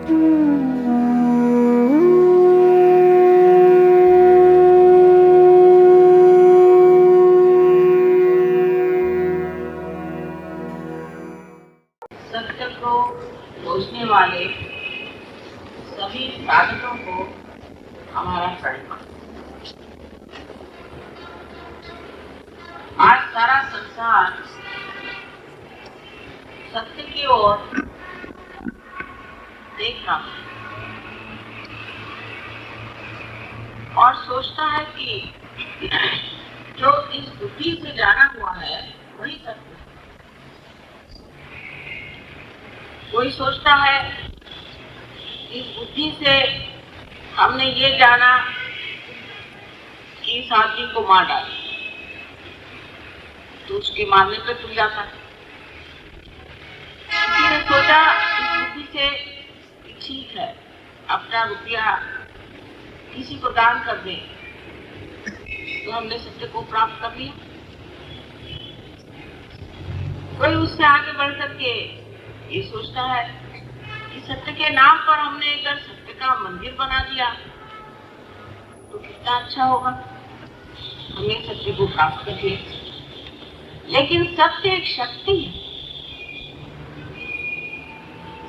सत्य को खोजने वाले सभी साधकों को हमारा प्रणाम। आज सारा संसार सत्य की ओर देख रहा है और सोचता है कि जो इस बुद्धि से जाना हुआ है वही सत्य है। कोई सोचता है इस बुद्धि से हमने ये जाना कि इस आदमी को मार डाला, तो उसके मारने पे तुल जाता है। किसी ने सोचा इस बुद्धि से ठीक है अपना रुपया किसी को दान कर दे, तो हमने सत्य को प्राप्त कर लिया। कोई उससे आगे बढ़ करके ये सोचता है कि सत्य के नाम पर हमने अगर सत्य का मंदिर बना दिया तो कितना अच्छा होगा, हमने सत्य को प्राप्त कर लिया। लेकिन सत्य एक शक्ति है,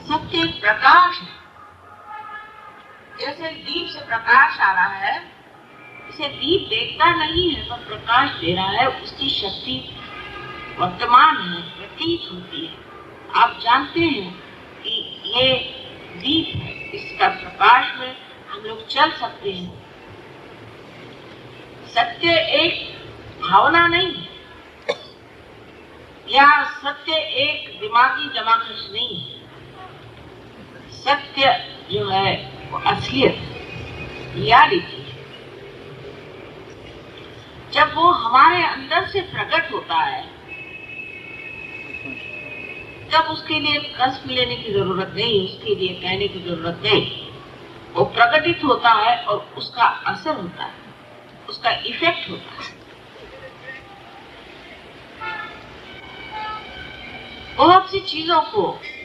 सत्य एक प्रकाश है। जैसे दीप से प्रकाश आ रहा है, इसे दीप देखता नहीं है पर प्रकाश दे रहा है, उसकी शक्ति वर्तमान है, प्रतीत होती है। आप जानते हैं कि ये दीप है, इसका प्रकाश में हम लोग चल सकते हैं। सत्य एक भावना नहीं है या सत्य एक दिमागी जमाखर्च नहीं है। सत्य जो है वो असलियत, रियलिटी है। जब वो हमारे अंदर से प्रकट होता है तब उसके लिए कष्ट लेने की जरूरत नहीं, उसके लिए कहने की जरूरत नहीं। वो प्रकटित होता है और उसका असर होता है, उसका इफेक्ट होता है। बहुत सी चीजों को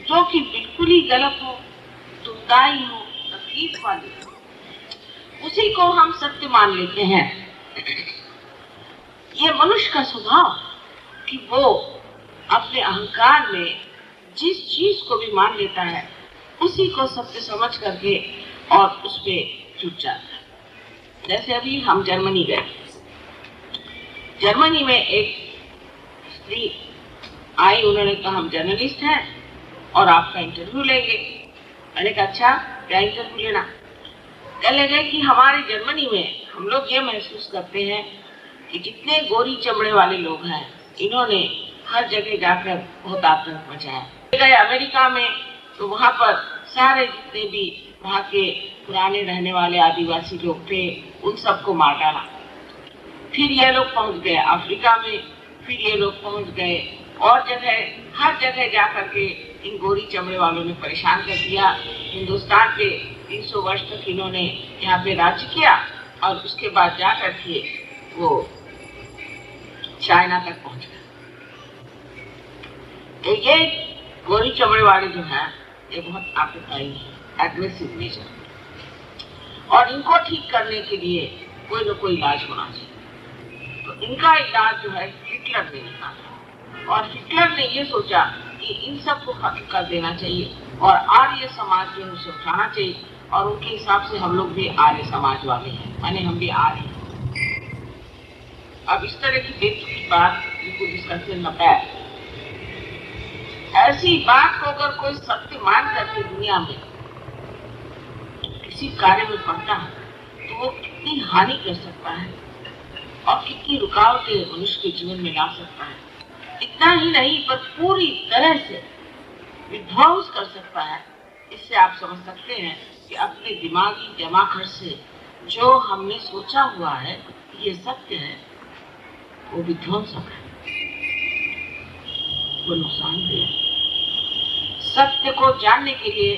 जो कि बिल्कुल ही गलत हो, दुखदाई हो, तकलीफ वाली हो, उसी को हम सत्य मान लेते हैं। ये मनुष्य का स्वभाव कि वो अपने अहंकार में जिस चीज को भी मान लेता है उसी को सत्य समझ करके और उस पे जुट जाता है। जैसे अभी हम जर्मनी गए, जर्मनी में एक स्त्री आई, उन्होंने कहा हम जर्नलिस्ट हैं और आपका इंटरव्यू लेंगे। मैंने कहा अच्छा क्या इंटरव्यू लेना? कहने लगे कि हमारे जर्मनी में हम लोग ये महसूस करते हैं कि जितने गोरी चमड़े वाले लोग हैं इन्होंने हर जगह जाकर बहुत आतंक मचाया। गए अमेरिका में तो वहाँ पर सारे जितने भी वहाँ के पुराने रहने वाले आदिवासी लोग थे उन सबको मार डाला। फिर ये लोग पहुँच गए अफ्रीका में, फिर ये लोग पहुँच गए और जगह, हर जगह जा करके इन गोरी चमड़े वालों ने परेशान कर दिया। हिंदुस्तान पे 300 वर्ष तक इन्होंने यहाँ पे राज्य किया और उसके बाद जा करके वो चाइना तक पहुँच गए। तो ये गोरी चमड़े वाले जो है ये बहुत आतंकवादी है, एग्रेसिव नेचर, और इनको ठीक करने के लिए कोई न कोई इलाज होना चाहिए। तो इनका इलाज जो है हिटलर ने निकाला और हिटलर ने ये सोचा कि इन सबको खत्म कर देना चाहिए और आर्य समाज जो है उसे उठाना चाहिए, और उनके हिसाब से हम लोग भी आर्य समाज वाले हैं, माने हम भी आर्य। अब इस तरह की बेतुकी बात बिल्कुल डिस्कशन न पाए। ऐसी बात को अगर कोई सत्य मान करके दुनिया में किसी कार्य में पड़ता है तो वो कितनी हानि कर सकता है और कितनी रुकावटें मनुष्य के जीवन में ला सकता है। इतना ही नहीं पर पूरी तरह से विध्वंस कर सकता है। इससे आप समझ सकते हैं कि अपने दिमागी जमाखर्च से जो हमने सोचा हुआ है ये सत्य है, वो विध्वंसक है, वो नुकसानदेह है। सत्य को जानने के लिए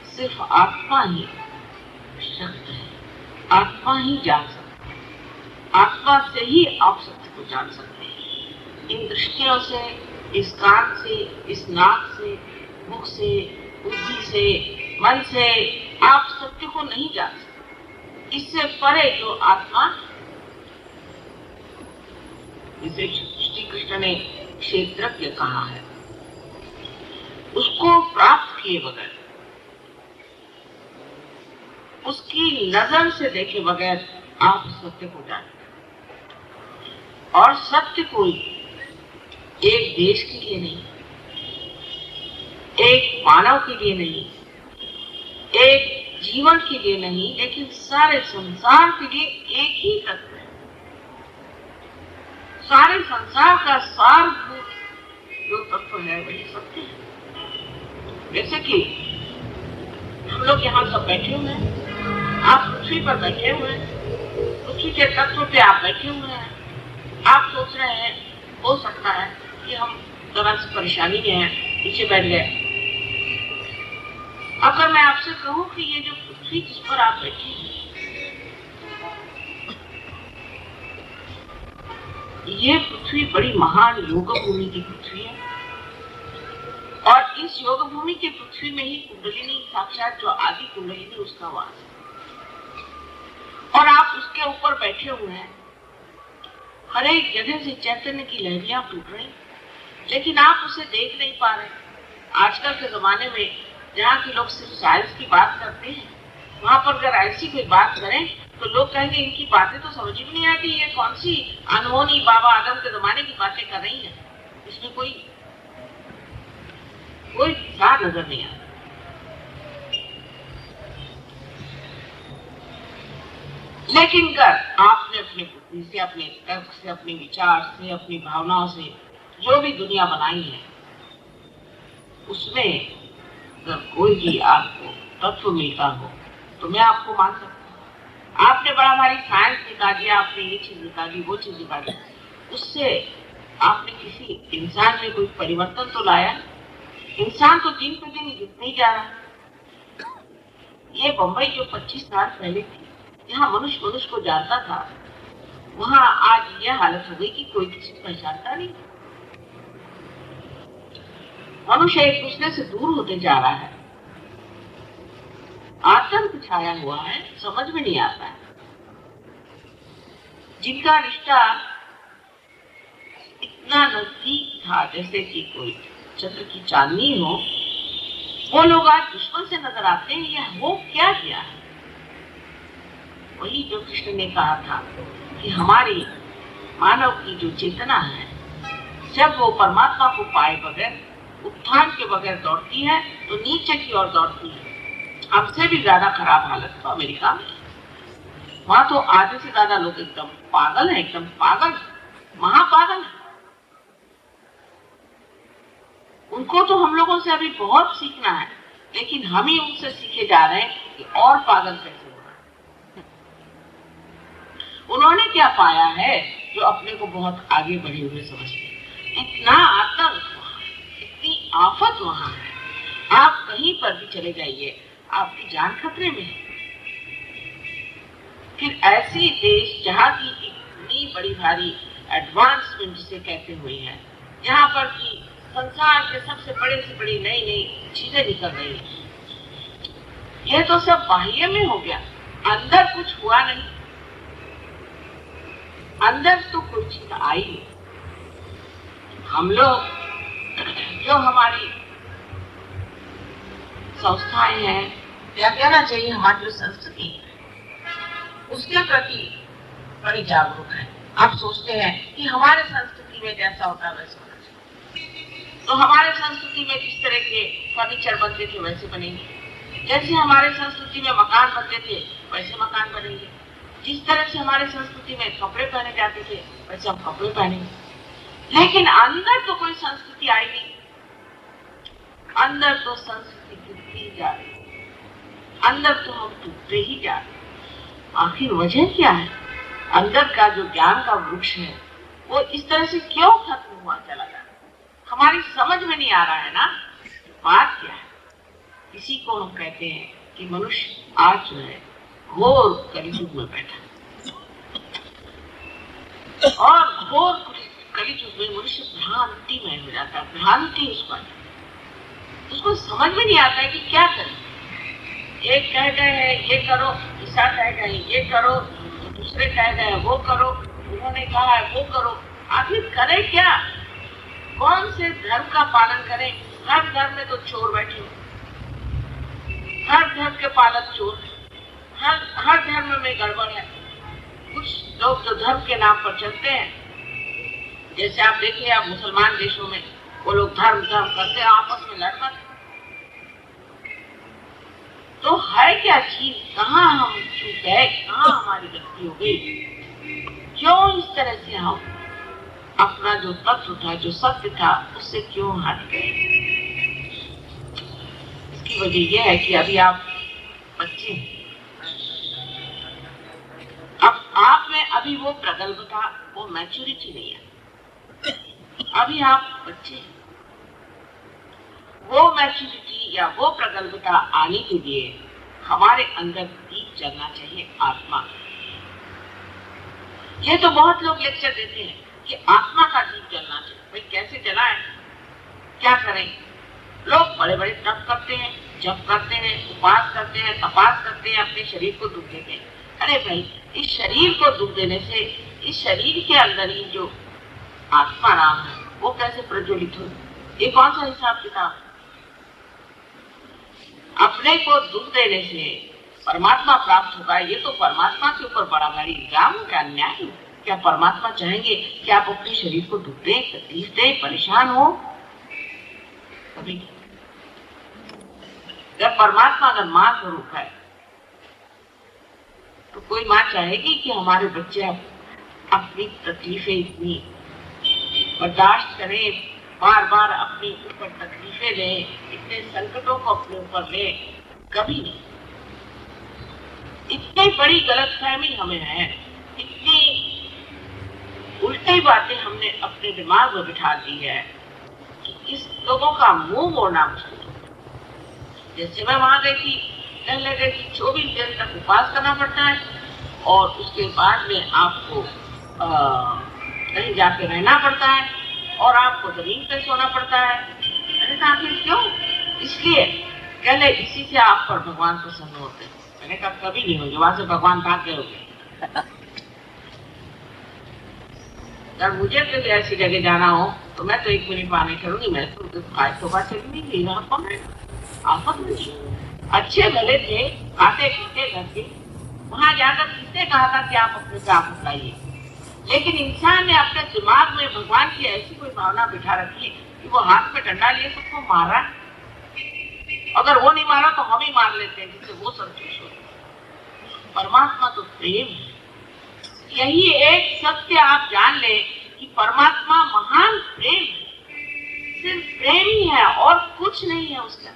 सिर्फ आत्मा ही शक्त है, आत्मा ही जान सकता है, आत्मा से ही आप सत्य को जान सकते हैं। इन दृष्टियों से, इस कान से, इस नाक से, मुख से, बुद्धि से, मन से आप सत्य को नहीं जान सकते। इससे परे जो आत्मा, जिसे श्री कृष्ण ने क्षेत्रज्ञ कहा है, उसको प्राप्त किए बगैर, उसकी नजर से देखे बगैर आप सत्य को जानते। और सत्य कोई एक देश के लिए नहीं, एक मानव के लिए नहीं, एक जीवन के लिए नहीं, लेकिन सारे संसार के लिए एक ही तत्व है। सारे संसार का सारभूत जो तत्व है वही सत्य है। जैसे कि हम लोग यहाँ सब बैठे हुए हैं, आप पृथ्वी पर बैठे हुए हैं, पृथ्वी के तत्व पे आप बैठे हुए हैं। आप सोच रहे हैं हो सकता है कि हम जरा सी परेशानी में हैं, पीछे बैठ गए। अगर मैं आपसे कहूं कि ये जो पृथ्वी जिस पर आप बैठे हैं, ये पृथ्वी बड़ी महान योग भूमि की पृथ्वी है, और इस योग भूमि की पृथ्वी में ही कुंडलिनी, साक्षात जो आदि कुंडलिनी, उसका वास है। और आप उसके ऊपर बैठे हुए हैं। हर एक जगह से चैतन्य की लहरियां टूट रही, लेकिन आप उसे देख नहीं पा रहे। आजकल के जमाने में जहाँ के लोग सिर्फ साइंस की बात करते हैं, वहां पर अगर ऐसी कोई बात करें तो लोग कहेंगे इनकी बातें तो समझ में नहीं आती, ये कौन सी अनहोनी बाबा आदम के जमाने की बातें कर रही है, इसमें कोई विचार नजर नहीं आता। लेकिन अगर आपने अपने बुद्धि से, अपने तर्क से, अपने विचार से, अपनी भावनाओं से जो भी दुनिया बनाई है, उसमें अगर कोई भी आपको तत्व मिलता हो तो मैं आपको मान सकता हूँ। आपने बड़ा भारी साइंस निकाल दिया, आपने ये चीज निकाली, वो चीज निकाली, उससे आपने किसी इंसान में कोई परिवर्तन तो लाया? इंसान तो दिन पे दिन गिरते ही जा रहा। ये बंबई जो 25 साल पहले थी, जहाँ मनुष्य मनुष्य को जानता था, वहाँ आज यह हालत हो गई कि कोई किसी को पहचानता नहीं। मनुष्य एक दूसरे से दूर होते जा रहा है, आतंक छाया हुआ है, समझ में नहीं आता है। जिनका रिश्ता इतना नजदीक था जैसे कि कोई चंद्र की चांदनी हो, वो लोग आज दुश्मन से नजर आते हैं। यह वो क्या किया है? वही जो कृष्ण ने कहा था कि हमारी मानव की जो चेतना है, जब वो परमात्मा को पाए बगैर, उत्थान के बगैर दौड़ती है तो नीचे की ओर दौड़ती है। हमसे भी ज्यादा खराब हालत तो अमेरिका में, वहां तो आधे से ज्यादा लोग एकदम पागल है, एकदम पागल, महापागल है। उनको तो हम लोगों से अभी बहुत सीखना है, लेकिन हम ही उनसे सीखे जा रहे हैं कि और पागल कैसे होना है। उन्होंने क्या पाया है जो अपने को बहुत आगे बढ़े हुए समझते हैं। इतना आतंक वहां, इतनी आफत वहां है, आप कहीं पर भी चले जाइए, आपकी जान खतरे में है। फिर ऐसी देश जहाँ की इतनी बड़ी भारी एडवांसमेंट जिसे कहते हुए हैं, जहाँ पर की संसार के सबसे बड़े से बड़ी नई नई चीजें निकल रही है, यह तो सब बाह्य में हो गया, अंदर कुछ हुआ नहीं। अंदर तो कोई चीज आई नहीं। हम लोग जो हमारी संस्थाएं हैं, या कहना चाहिए हमारी जो संस्कृति है, उसके प्रति बड़ी जागरूक है। आप सोचते हैं कि हमारे संस्कृति में जैसा होता है वैसा होना चाहिए, तो हमारे संस्कृति में जिस तरह के फर्नीचर बनते थे वैसे बनेंगे, जैसे हमारे संस्कृति में मकान बनते थे वैसे मकान बनेंगे, जिस तरह से हमारे संस्कृति में कपड़े पहने जाते थे वैसे हम कपड़े पहनेंगे। लेकिन अंदर तो कोई संस्कृति आई नहीं, अंदर तो संस्कृति गिरती जा रही, अंदर तो हम टूटते ही जा रहे। आखिर वजह क्या है? अंदर का जो ज्ञान का वृक्ष है वो इस तरह से क्यों खत्म हुआ चला जा रहा है? हमारी समझ में नहीं आ रहा है ना। बात क्या है? इसी को हम कहते हैं कि मनुष्य आज जो है घोर कलियुग में बैठा, और घोर कलियुग में मनुष्य भ्रांतिमय हो जाता है। भ्रांति उसको समझ में नहीं आता है कि क्या करें। एक कह गए हैं ये करो, ईसा कह गए ये करो, दूसरे कह गए वो करो, उन्होंने कहा है वो करो। आखिर करें क्या? कौन से धर्म का पालन करें? हर धर्म में तो चोर बैठे हो, हर धर्म के पालक चोर, हर धर्म में गड़बड़ है। कुछ लोग जो धर्म के नाम पर चलते हैं, जैसे आप देखिए आप मुसलमान देशों में वो लोग धर्म करते हैं, आपस में लड़ना। तो है क्या चीज? कहाँ हम चूक गए? कहाँ हमारी गलती हो गई? क्यों इस तरह से हम अपना जो तत्व था, जो सत्य था, उससे क्यों हट गए? इसकी वजह यह है कि अभी आप बच्चे हैं। अब आप में अभी वो प्रगल्भता, वो मैच्योरिटी नहीं है। अभी आप बच्चे हैं। वो मैच्योरिटी या वो प्रगल्भता आने के लिए हमारे अंदर दीप जलना चाहिए, आत्मा। ये तो बहुत लोग लेक्चर देते हैं कि आत्मा का दीप जलना चाहिए। भाई कैसे जलाएं? क्या करें? लोग बड़े बड़े तप करते हैं, जप करते हैं, उपवास करते हैं, तपास करते हैं, अपने शरीर को दुख देते हैं। अरे भाई, इस शरीर को दुख देने से इस शरीर के अंदर ही जो आत्मा राम है वो कैसे प्रज्वलित हो? ये कौन सा हिसाब किताब? अपने को दुख देने से परमात्मा प्राप्त होगा, ये तो परमात्मा के ऊपर बड़ा भारी इल्जाम हो, क्या अन्याय हो? क्या परमात्मा चाहेंगे कि आप अपने शरीर को दुख दें, तकलीफ दें, परेशान हो? कभी जब परमात्मा अगर मां स्वरूप है तो कोई मां चाहेगी कि हमारे बच्चे अपनी तकलीफें इतनी बर्दाश्त करें, बार बार अपने ऊपर तकलीफें लें, इतने संकटों को अपने ऊपर लें? कभी नहीं। इतनी बड़ी गलतफहमी हमें है, इतनी उल्टी बातें हमने अपने दिमाग में बिठा दी है कि इस लोगों का मुंह मोड़ना मुश्किल है। जैसे मैं वहां गई थी, कहने लगे कि 24 दिन तक उपवास करना पड़ता है और उसके बाद में आपको कहीं जाके रहना पड़ता है और आपको जमीन पे सोना पड़ता है। मैंने कहा आखिर क्यों? इसलिए कहले इसी से आप पर भगवान प्रसन्न होते हैं। मैंने कहा कभी नहीं होंगे, वहां से भगवान भाग गए होंगे। अगर मुझे कभी ऐसी जगह जाना हो तो मैं तो 1 मिनट वहां नहीं करूंगी। मैं तो बात चली नहीं गई, आपस में अच्छे भले थे, खाते पीते घर के, वहां जाकर किसने कहा था कि आप अपने पे आप उठाइए? लेकिन इंसान ने अपने दिमाग में भगवान की ऐसी कोई भावना बिठा रखी कि वो हाथ में डंडा लिए सबको मारा। अगर वो नहीं मारा तो हम ही मार लेते हैं, जिससे वो संतुष्ट हो। परमात्मा तो प्रेम है। यही एक सत्य आप जान ले कि परमात्मा महान प्रेम है, सिर्फ प्रेम ही है और कुछ नहीं है उसके अंदर।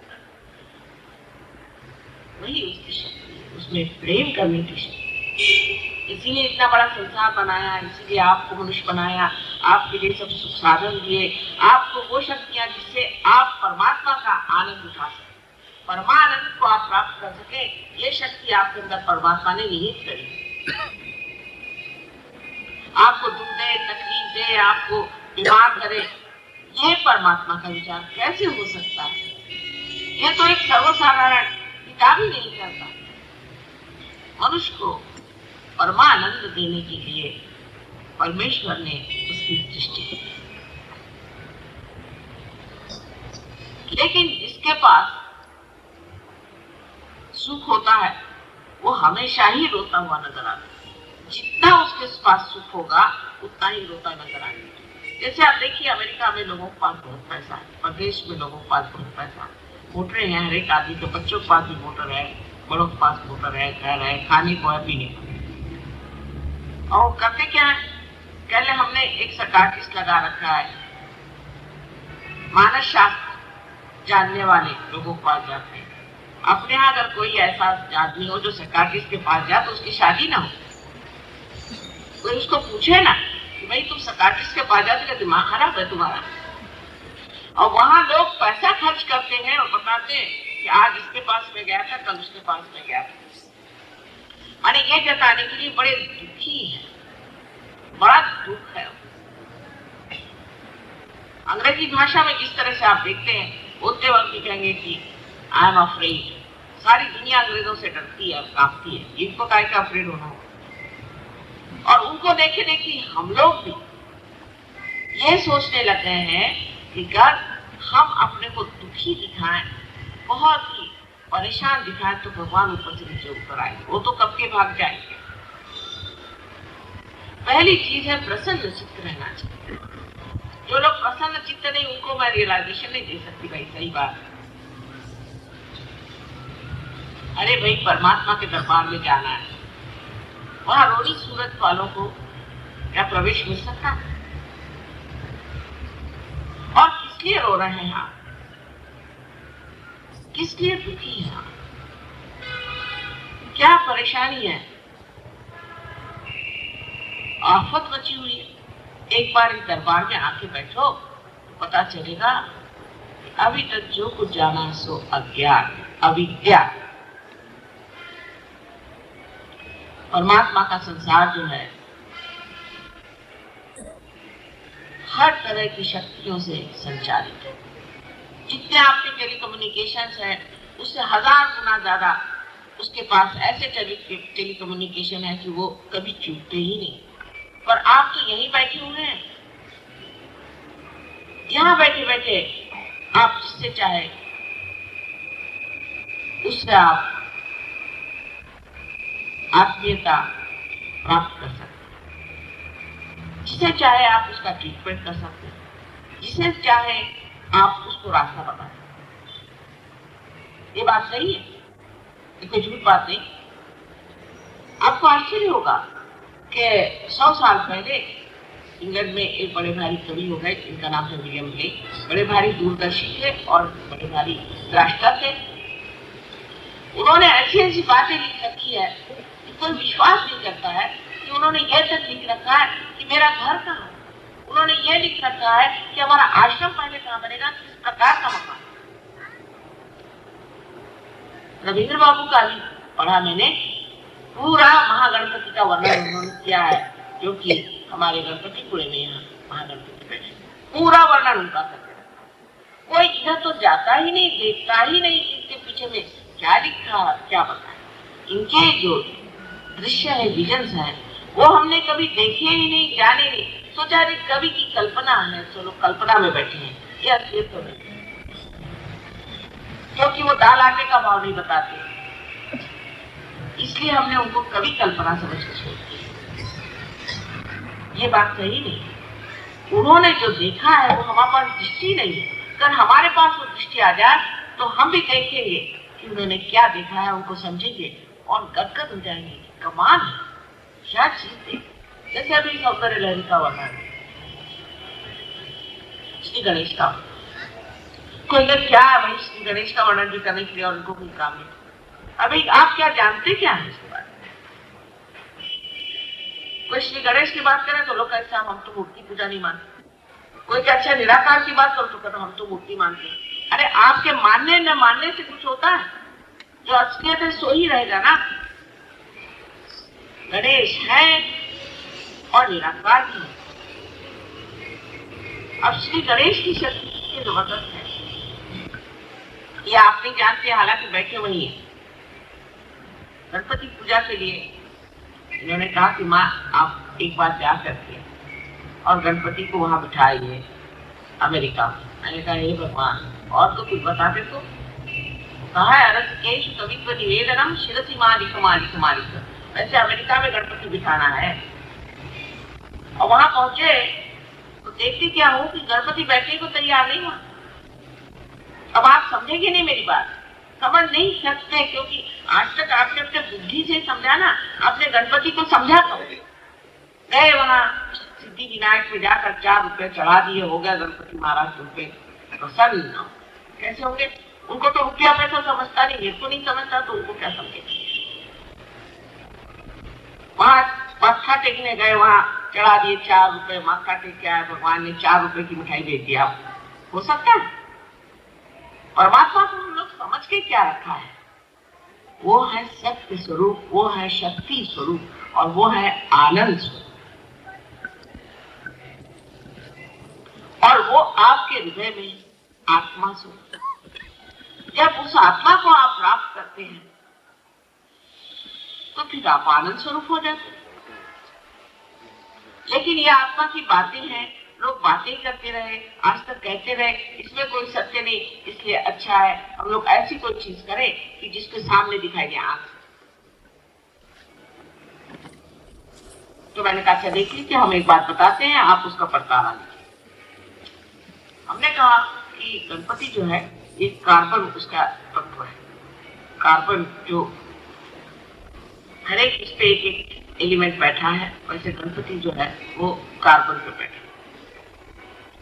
वही उसकी शक्ति है, उसमें प्रेम करने की शक्ति। इसीलिए इतना बड़ा संसार बनाया, इसीलिए आपको मनुष्य बनाया, आपके लिए सब सुख साधन दिए, आपको वो शक्तियां जिससे आप परमात्मा का आनंद उठा सके, परमानंद को आप प्राप्त कर सके। ये शक्ति आपके अंदर परमात्मा ने निहित करी। आपको दुख दे, तकलीफ दे, आपको बीमार करे, ये परमात्मा का विचार कैसे हो सकता है? ये तो एक सर्वसाधारण किताब ही नहीं करता। मनुष्य को परमानंद देने के लिए परमेश्वर ने उसकी सृष्टि की। लेकिन जिसके पास सुख होता है वो हमेशा ही रोता हुआ नजर आता है। जितना उसके पास सुख होगा उतना ही रोता नजर आएगा। जैसे आप देखिए अमेरिका में लोगों के पास बहुत पैसा है, प्रदेश में लोगों के पास बहुत पैसा है, मोटरें हैं, हर एक आदमी के बच्चों के पास भी मोटर है, बड़ों के पास मोटर है, घर है, खाने को है, पीने को। और करते क्या है? पहले हमने एक साइकियाट्रिस्ट लगा रखा है, मानस शास्त्र जानने वाले लोगों के पास जाते हैं। अपने यहाँ अगर कोई ऐसा आदमी हो जो साइकियाट्रिस्ट के पास जाए तो उसकी शादी ना हो, कोई उसको पूछे ना कि भाई तुम साइकियाट्रिस्ट के पास जाते, दिमाग खराब है तुम्हारा? और वहां लोग पैसा खर्च करते हैं और बताते हैं कि आज इसके पास में गया था, कल उसके पास में गया था। माने ये जताने के लिए बड़े दुखी है, बड़ा दुख है। अंग्रेजी भाषा में जिस तरह से आप देखते हैं, बोलते वक्त भी कहेंगे कि आई एम अफ्रेड, सारी दुनिया अंग्रेजों से डरती है, कांपती है, इनको काहे का अफ्रेड होना हो। और उनको देखे देखे हम लोग भी ये सोचने लग गए हैं कि अगर हम अपने को दुखी दिखाएं, बहुत ही परेशान दिखाएं, तो भगवान ऊपर से नीचे ऊपर आएंगे, वो तो कब के भाग जाएंगे। पहली चीज है प्रसन्न चित्त रहना चाहिए। जो लोग प्रसन्न चित्त नहीं, उनको मैं रियलाइजेशन नहीं दे सकती भाई, सही बात है। अरे भाई परमात्मा के दरबार में जाना है, वहां रोनी सूरत वालों को क्या प्रवेश मिल सकता है? और किस लिए रो रहे हैं आप, किस लिए दुखी हैं आप, क्या परेशानी है, आफत मची हुई है? एक बार इस दरबार में आके बैठो तो पता चलेगा अभी तक जो कुछ जाना सो अज्ञान, अविद्या। परमात्मा का संसार जो है हर तरह की शक्तियों से संचालित है। जितने आपके टेलीकम्युनिकेशंस हैं उससे 1000 गुना ज्यादा उसके पास ऐसे टेलीकम्युनिकेशन है कि वो कभी चूकते ही नहीं। पर आप तो यहीं बैठे हुए हैं, यहाँ बैठे बैठे आप जिससे चाहे उससे आप आत्मीयता प्राप्त कर सकते हैं, जिसे चाहे आप उसका ट्रीटमेंट कर सकते हैं, जिसे चाहे आप उसको रास्ता बता सकते हैं। ये बात सही है, ये कोई झूठ बात नहीं। आपको आश्चर्य होगा कि 100 साल पहले इंग्लैंड में एक बड़े भारी कवि हो गए, इनका नाम है विलियम ब्लेक। बड़े भारी दूरदर्शी थे और बड़े भारी द्रष्टा थे। उन्होंने ऐसी ऐसी बातें लिख रखी है कि कोई विश्वास नहीं करता है कि उन्होंने यह तक लिख रखा है कि मेरा घर कहाँ है। उन्होंने ये लिख रखा है कि हमारा आश्रम पहले कहाँ बनेगा, किस प्रकार का मकान। रविंद्र बाबू का भी पढ़ा मैंने, पूरा महागणपति का वर्णन उन्होंने किया है, जो कि हमारे गणपतिपुरे में यहाँ महागणपति बैठे, पूरा वर्णन उनका करते हैं। कोई इधर तो जाता ही नहीं, देखता ही नहीं इसके पीछे में क्या लिखा, क्या बताया। इनके जो दृश्य है, विजन्स है, वो हमने कभी देखे ही नहीं, जाने नहीं। सोचा रे कवि की कल्पना है, तो लोग कल्पना में बैठे हैं, ये असलियत तो नहीं, क्योंकि वो दाल आटे का भाव नहीं बताते, इसलिए हमने उनको कवि कल्पना समझ के छोड़ दिया। ये बात सही नहीं। उन्होंने जो देखा है वो हमारे पास दृष्टि नहीं है। अगर हमारे पास वो दृष्टि आ जाए तो हम भी देखेंगे कि उन्होंने क्या देखा है, उनको समझेंगे और गदगद हो जाएंगे। कमाल है, क्या चीज थी। जैसे अभी सौंदर्य लहरी का वर्णन, श्री गणेश का, कोई क्या है भाई श्री गणेश का वर्णन भी करने के लिए और उनको कोई काम नहीं। अभी आप क्या जानते क्या है इसके बारे में? कोई श्री गणेश की बात करें तो लोग कहते हैं हम तो मूर्ति पूजा नहीं मानते। कोई कहता है निराकार की बात करो तो कहते हम तो मूर्ति मानते हैं। अरे आपके मानने न मानने से कुछ होता है? जो असलियत है सो ही रहेगा ना। गणेश है और निराकार भी है। अब श्री गणेश की शक्ति जबरदस्त है, ये आप नहीं जानते, हालांकि बैठे वही है। गणपति पूजा के लिए इन्होंने कहा कि माँ आप एक बार जा करके और गणपति को वहां बिठाइए अमेरिका में। मैंने कहा हे भगवान और तो कुछ बताते तो। कहा है अरसकेश कवित्व निवेदनम शिरसी मालिक मालिक मालिक। वैसे अमेरिका में गणपति बिठाना है और वहां पहुंचे तो देखते क्या हो कि गणपति बैठने को तैयार नहीं हुआ। अब आप समझेंगे नहीं मेरी बात, समझ नहीं सकते, क्योंकि आज तक आपने अपने बुद्धि से समझा ना, आपने गणपति को समझा तो गए वहां सिद्धि विनायक में जाकर 4 रुपए चढ़ा दिए, हो गया गणपति महाराज रुपए प्रसन्न। कैसे होंगे? उनको तो रुपया पैसा समझता नहीं, मेरे को नहीं समझता, तो उनको क्या समझे। वहां माथा टेकने गए, वहां चढ़ा दिए 4 रुपए, माथा टेक के आए, भगवान ने 4 रुपए की मिठाई दे दिया। हो सकता है? परमात्मा को हम लोग समझ के क्या रखा है? वो है सत्य स्वरूप, वो है शक्ति स्वरूप और वो है आनंद स्वरूप। और वो आपके हृदय में आत्मा स्वरूप। जब उस आत्मा को आप प्राप्त करते करते हैं तो फिर आप आनंद स्वरूप हो जाते हैं। लेकिन ये आत्मा की बातें हैं, लोग बातें करते रहे, आज तक कहते रहे, इसमें कोई सत्य नहीं, इसलिए अच्छा है हम लोग ऐसी कोई चीज करें कि जिसके सामने दिखाई दे आंख। तो मैंने कहा अच्छा देख लीजिए, हम एक बात बताते हैं, आप उसका परतावा लीजिए। हमने कहा कि गणपति जो है एक कार्बन उसका तत्व है। कार्बन जो हर एक इस पे एक एक एलिमेंट बैठा है, वैसे गणपति जो है वो कार्बन पे बैठा है।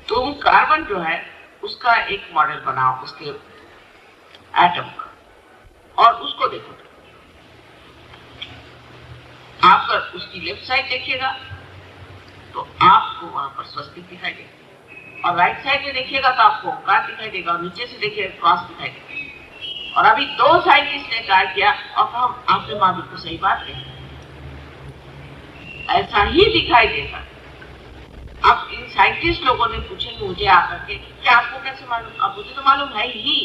तो वो कार्बन जो है उसका एक मॉडल बनाओ उसके एटम का, और उसको देखो। आप अगर उसकी लेफ्ट साइड देखिएगा तो आपको वहां पर स्वस्तिक दिखाई देगा, और राइट साइड में देखिएगा तो आपको ओंकार दिखाई देगा, और नीचे से देखिएगा क्रॉस दिखाई देगा। और अभी दो साइंटिस्ट ने ट्राई किया और हम आपने माँ बिल्कुल सही बात कही, ऐसा ही दिखाई देता। अब इन साइंटिस्ट लोगों ने पूछे मुझे आकर के कि आपको कैसे मालूम? अब मुझे तो मालूम है ही,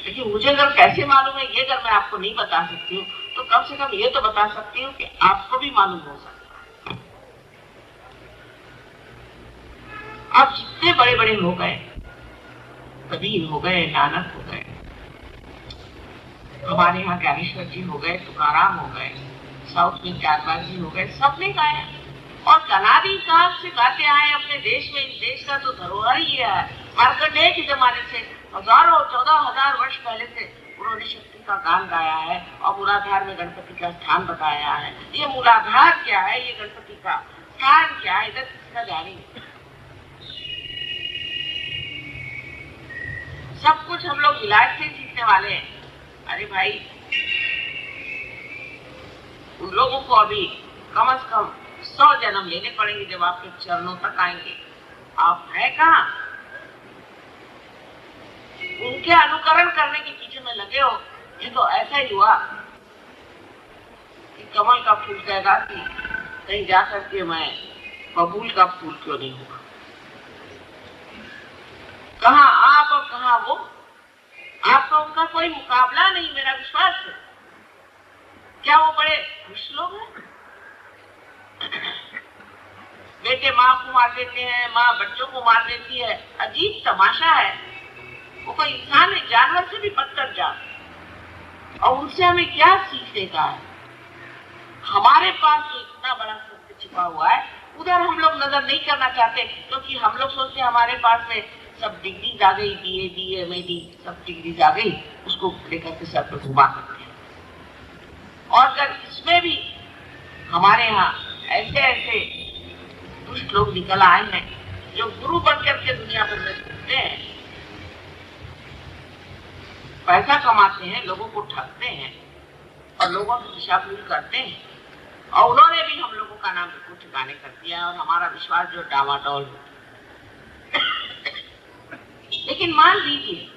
लेकिन मुझे अगर कैसे मालूम है ये अगर मैं आपको नहीं बता सकती हूँ तो कम से कम ये तो बता सकती हूँ कि आपको भी मालूम हो सकता है। आप जितने बड़े बड़े हो गए, कबीर हो गए, नानक हो गए, हमारे यहाँ ज्ञानेश्वर जी हो गए, तुकाराम हो गए, साउथ में त्यागराज जी हो गए, सबने गाया और अनादि काल से गाते आए अपने देश में। इस देश का तो धरोहर ही है। मार्कंडेय के जमाने से हजारों 14,000 वर्ष पहले से उन्होंने शक्ति का गान गाया है और मूलाधार में गणपति का स्थान बताया है। ये मूलाधार क्या है, ये गणपति का स्थान क्या है, इधर किसका जानी नहीं। सब कुछ हम लोग विलायत से सीखने वाले हैं। अरे भाई, उन लोगों को अभी कम से कम 100 जन्म लेने पड़ेंगे जब आपके चरणों तक आएंगे। आप है कहाँ? उनके अनुकरण करने के पीछे में लगे हो। ये तो ऐसा ही हुआ कि कमल का फूल कहता कि कहीं जाकर के मैं बबूल का फूल क्यों नहीं हुआ। कहाँ आप और कहाँ वो, आपका उनका कोई मुकाबला नहीं, मेरा विश्वास है। क्या वो बड़े खुश लोग हैं? बेटे माँ को मार देते हैं, माँ बच्चों को मार देती है, अजीब तमाशा है। वो कोई इंसान है, जानवर से भी बदतर जात। और उनसे हमें क्या सीखने का है? हमारे पास जो इतना बड़ा सत्य छिपा हुआ है उधर हम लोग नजर नहीं करना चाहते, क्योंकि हम लोग सोचते हमारे पास में सब डिग्रीज आ गई, BA, MAD सब डिग्रीज आ गई, उसको लेकर के सर पे घुमा सकते हैं। और अगर इसमें भी हमारे यहाँ ऐसे ऐसे दुष्ट लोग निकल आए हैं जो गुरु बनकर के दुनिया भर में घूमते हैं, पैसा कमाते हैं, लोगों को ठगते हैं और लोगों की दिशाभूल करते हैं, और उन्होंने भी हम लोगों का नाम बिल्कुल ठिकाने कर दिया और हमारा विश्वास जो डामाडोल हो। लेकिन मान लीजिए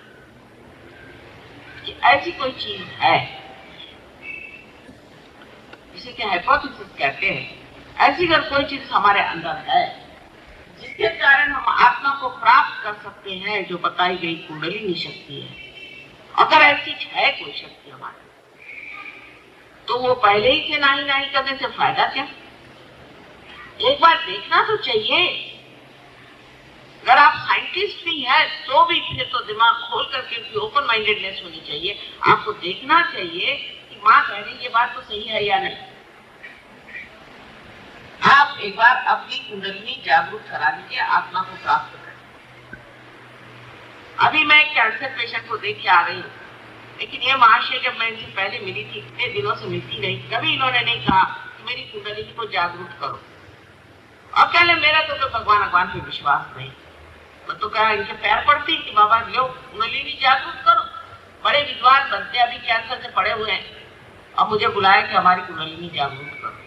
कि ऐसी कोई चीज है जिसे कि हाइपोथेसिस कहते हैं, ऐसी अगर कोई चीज हमारे अंदर है जिसके कारण हम आत्मा को प्राप्त कर सकते हैं, जो बताई गई कुंडलिनी शक्ति है, अगर ऐसी है कोई शक्ति हमारे, तो वो पहले ही से नहीं करने से फायदा क्या? एक बार देखना तो चाहिए। अगर आप साइंटिस्ट भी हैं तो भी फिर तो दिमाग खोल करके ओपन माइंडेडनेस होनी चाहिए। आपको देखना चाहिए कि माँ कह रही ये बात तो सही है या नहीं। आप एक बार अपनी कुंडलिनी जागरूक करा लीजिए, आत्मा को प्राप्त करें। अभी मैं एक कैंसर पेशेंट को देख के आ रही हूँ, लेकिन ये महाशय जब मैं इनसे पहले मिली थी, इतने दिनों से मिलती नहीं, कभी इन्होंने नहीं कहा कि मेरी कुंडलिनी को जागरूक करो। और कहले मेरा तो भगवान पे विश्वास नहीं। मैं तो कहा इनके पैर पड़ती कि बाबा लो कुंडलिनी जागरूक करो। बड़े विद्वान बनते अभी कैंसर से पड़े हुए हैं, अब मुझे बुलाया कि हमारी कुंडलिनी जागरूक करो।